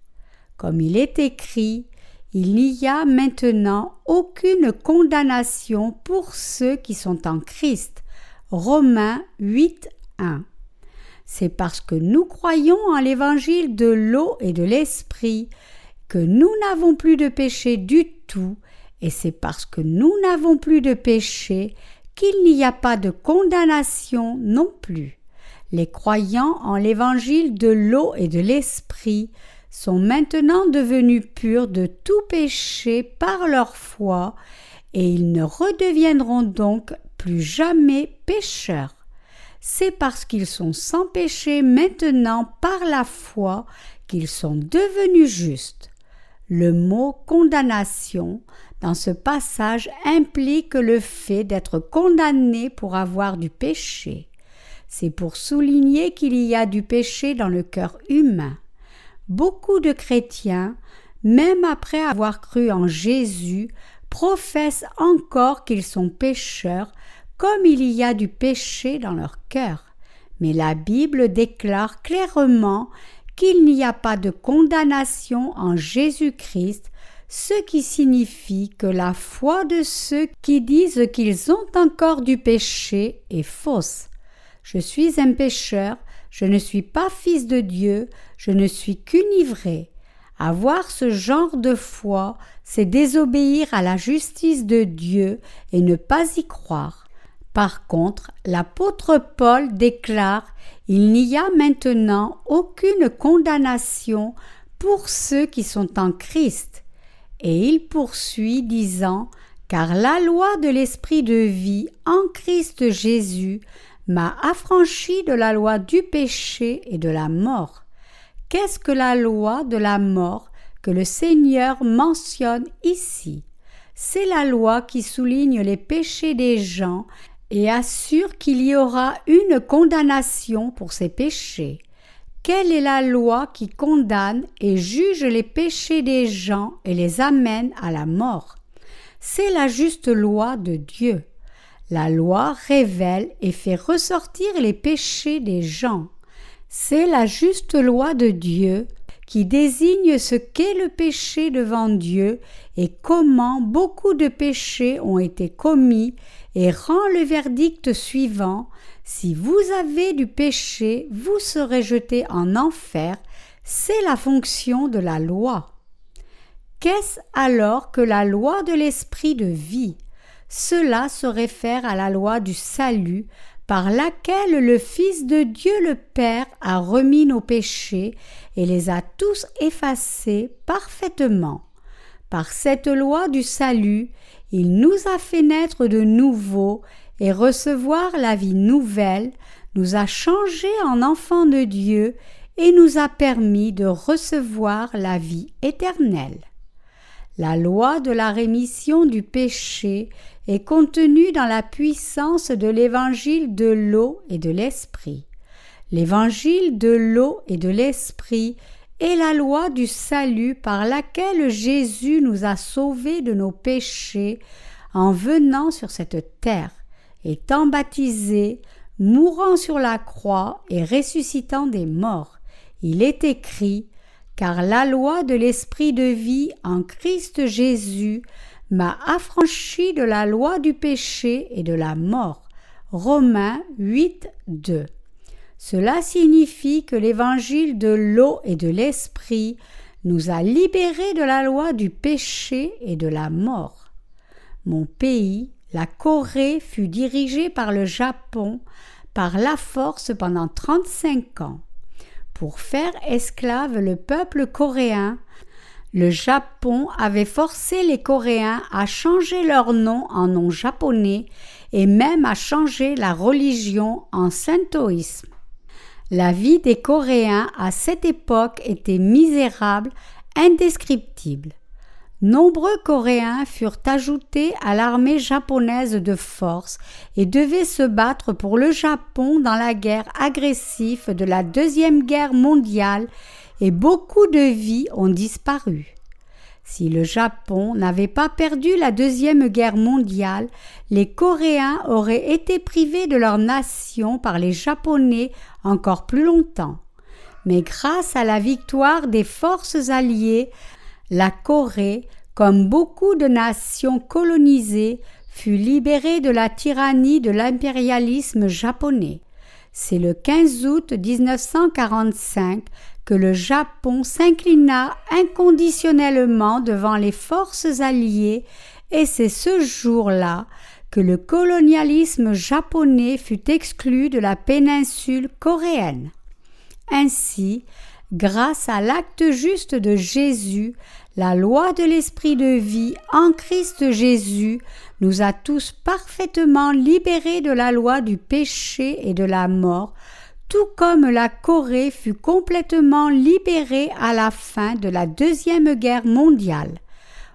Comme il est écrit, il n'y a maintenant aucune condamnation pour ceux qui sont en Christ. Romains 8, 1. C'est parce que nous croyons en l'évangile de l'eau et de l'esprit que nous n'avons plus de péché du tout, et c'est parce que nous n'avons plus de péché qu'il n'y a pas de condamnation non plus. Les croyants en l'évangile de l'eau et de l'esprit sont maintenant devenus purs de tout péché par leur foi, et ils ne redeviendront donc plus jamais pécheurs. C'est parce qu'ils sont sans péché maintenant par la foi qu'ils sont devenus justes. Le mot « condamnation » dans ce passage implique le fait d'être condamné pour avoir du péché. C'est pour souligner qu'il y a du péché dans le cœur humain. Beaucoup de chrétiens, même après avoir cru en Jésus, professent encore qu'ils sont pécheurs, comme il y a du péché dans leur cœur. Mais la Bible déclare clairement qu'il n'y a pas de condamnation en Jésus-Christ, ce qui signifie que la foi de ceux qui disent qu'ils ont encore du péché est fausse. Je suis un pécheur, je ne suis pas fils de Dieu, je ne suis qu'univré. Avoir ce genre de foi, c'est désobéir à la justice de Dieu et ne pas y croire. Par contre, l'apôtre Paul déclare « Il n'y a maintenant aucune condamnation pour ceux qui sont en Christ ». Et il poursuit disant « Car la loi de l'esprit de vie en Christ Jésus m'a affranchi de la loi du péché et de la mort. » Qu'est-ce que la loi de la mort que le Seigneur mentionne ici? C'est la loi qui souligne les péchés des gens et assure qu'il y aura une condamnation pour ces péchés. Quelle est la loi qui condamne et juge les péchés des gens et les amène à la mort? C'est la juste loi de Dieu. La loi révèle et fait ressortir les péchés des gens. C'est la juste loi de Dieu qui désigne ce qu'est le péché devant Dieu et comment beaucoup de péchés ont été commis et rend le verdict suivant: si vous avez du péché, vous serez jetés en enfer. C'est la fonction de la loi. Qu'est-ce alors que la loi de l'esprit de vie? Cela se réfère à la loi du salut par laquelle le Fils de Dieu le Père a remis nos péchés et les a tous effacés parfaitement. Par cette loi du salut, il nous a fait naître de nouveau et recevoir la vie nouvelle, nous a changés en enfants de Dieu et nous a permis de recevoir la vie éternelle. La loi de la rémission du péché est contenue dans la puissance de l'évangile de l'eau et de l'esprit. L'évangile de l'eau et de l'esprit est la loi du salut par laquelle Jésus nous a sauvés de nos péchés en venant sur cette terre, étant baptisé, mourant sur la croix et ressuscitant des morts. Il est écrit « Car la loi de l'Esprit de vie en Christ Jésus m'a affranchi de la loi du péché et de la mort. » Romains 8, 2. Cela signifie que l'évangile de l'eau et de l'esprit nous a libérés de la loi du péché et de la mort. Mon pays, la Corée, fut dirigé par le Japon par la force pendant 35 ans. Pour faire esclave le peuple coréen, le Japon avait forcé les Coréens à changer leur nom en nom japonais et même à changer la religion en shintoïsme. La vie des Coréens à cette époque était misérable, indescriptible. Nombreux Coréens furent ajoutés à l'armée japonaise de force et devaient se battre pour le Japon dans la guerre agressive de la Deuxième Guerre mondiale et beaucoup de vies ont disparu. Si le Japon n'avait pas perdu la Deuxième Guerre mondiale, les Coréens auraient été privés de leur nation par les Japonais encore plus longtemps. Mais grâce à la victoire des forces alliées, la Corée, comme beaucoup de nations colonisées, fut libérée de la tyrannie de l'impérialisme japonais. C'est le 15 août 1945 que le Japon s'inclina inconditionnellement devant les forces alliées et c'est ce jour-là que le colonialisme japonais fut exclu de la péninsule coréenne. Ainsi, grâce à l'acte juste de Jésus, la loi de l'Esprit de vie en Christ Jésus nous a tous parfaitement libérés de la loi du péché et de la mort, tout comme la Corée fut complètement libérée à la fin de la Deuxième Guerre mondiale.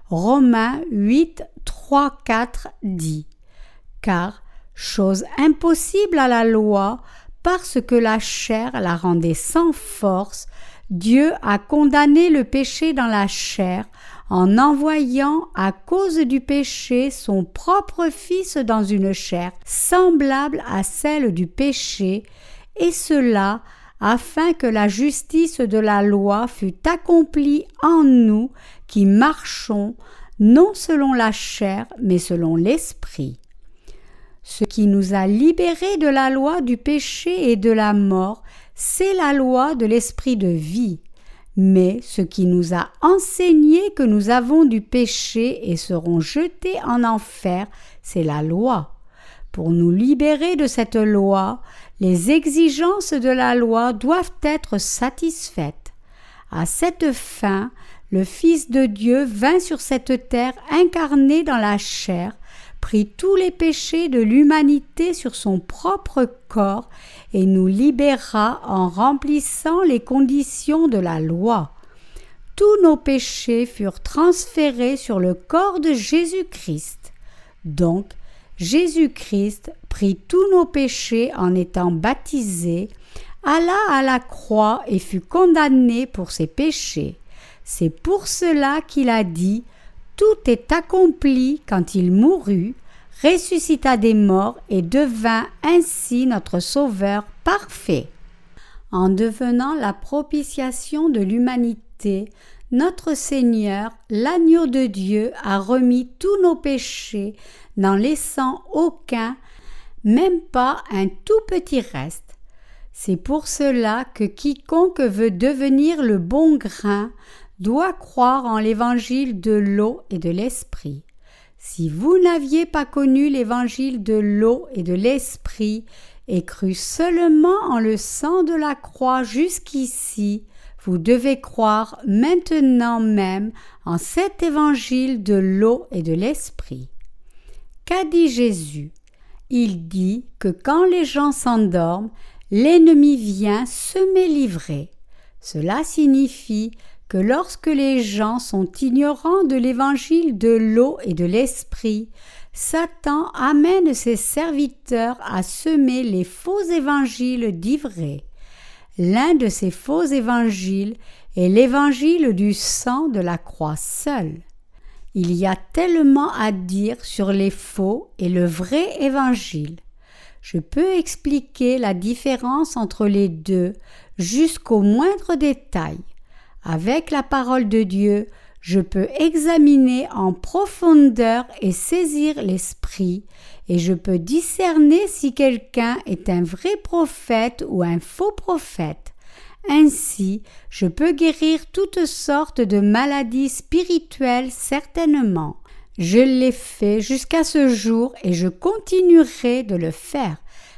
Romains 8, 3, 4 dit « Car, chose impossible à la loi, parce que la chair la rendait sans force, Dieu a condamné le péché dans la chair en envoyant à cause du péché son propre Fils dans une chair semblable à celle du péché, et cela afin que la justice de la loi fût accomplie en nous qui marchons non selon la chair mais selon l'Esprit. Ce qui nous a libérés de la loi du péché et de la mort, c'est la loi de l'Esprit de vie. Mais ce qui nous a enseigné que nous avons du péché et serons jetés en enfer, c'est la loi. Pour nous libérer de cette loi, les exigences de la loi doivent être satisfaites. À cette fin, le Fils de Dieu vint sur cette terre incarné dans la chair, prit tous les péchés de l'humanité sur son propre corps et nous libéra en remplissant les conditions de la loi. Tous nos péchés furent transférés sur le corps de Jésus-Christ. Donc, Jésus-Christ prit tous nos péchés en étant baptisé, alla à la croix et fut condamné pour ses péchés. C'est pour cela qu'il a dit « Tout est accompli » quand il mourut, ressuscita des morts et devint ainsi notre Sauveur parfait. En devenant la propitiation de l'humanité, notre Seigneur, l'agneau de Dieu, a remis tous nos péchés, n'en laissant aucun, même pas un tout petit reste. C'est pour cela que quiconque veut devenir le bon grain doit croire en l'évangile de l'eau et de l'esprit. Si vous n'aviez pas connu l'évangile de l'eau et de l'esprit et cru seulement en le sang de la croix jusqu'ici, vous devez croire maintenant même en cet évangile de l'eau et de l'esprit. Qu'a dit Jésus? Il dit que quand les gens s'endorment, l'ennemi vient semer l'ivraie. Cela signifie que lorsque les gens sont ignorants de l'évangile de l'eau et de l'esprit, Satan amène ses serviteurs à semer les faux évangiles d'ivraie. L'un de ces faux évangiles est l'évangile du sang de la croix seul. Il y a tellement à dire sur les faux et le vrai évangile. Je peux expliquer la différence entre les deux jusqu'au moindre détail. Avec la parole de Dieu, je peux examiner en profondeur et saisir l'esprit, et je peux discerner si quelqu'un est un vrai prophète ou un faux prophète. Ainsi, je peux guérir toutes sortes de maladies spirituelles certainement. Je l'ai fait jusqu'à ce jour et je continuerai de le faire.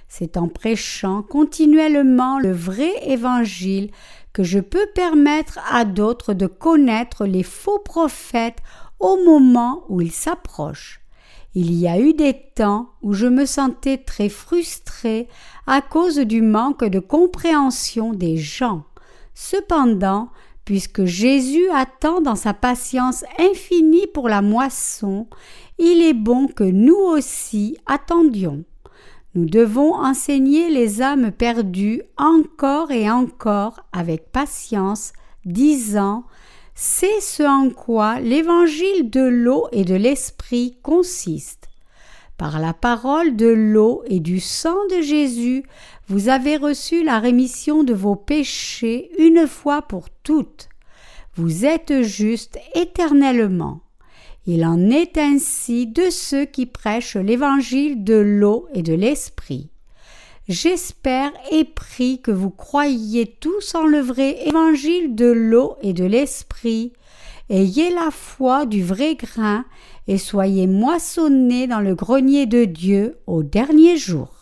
C'est en prêchant continuellement le vrai évangile que je peux permettre à d'autres de connaître les faux prophètes au moment où ils s'approchent. Il y a eu des temps où je me sentais très frustrée à cause du manque de compréhension des gens. Cependant, puisque Jésus attend dans sa patience infinie pour la moisson, il est bon que nous aussi attendions. Nous devons enseigner les âmes perdues encore et encore avec patience, disant « C'est ce en quoi l'évangile de l'eau et de l'esprit consiste. Par la parole de l'eau et du sang de Jésus, vous avez reçu la rémission de vos péchés une fois pour toutes. Vous êtes justes éternellement. » Il en est ainsi de ceux qui prêchent l'évangile de l'eau et de l'esprit. J'espère et prie que vous croyiez tous en le vrai évangile de l'eau et de l'esprit, ayez la foi du vrai grain et soyez moissonnés dans le grenier de Dieu au dernier jour.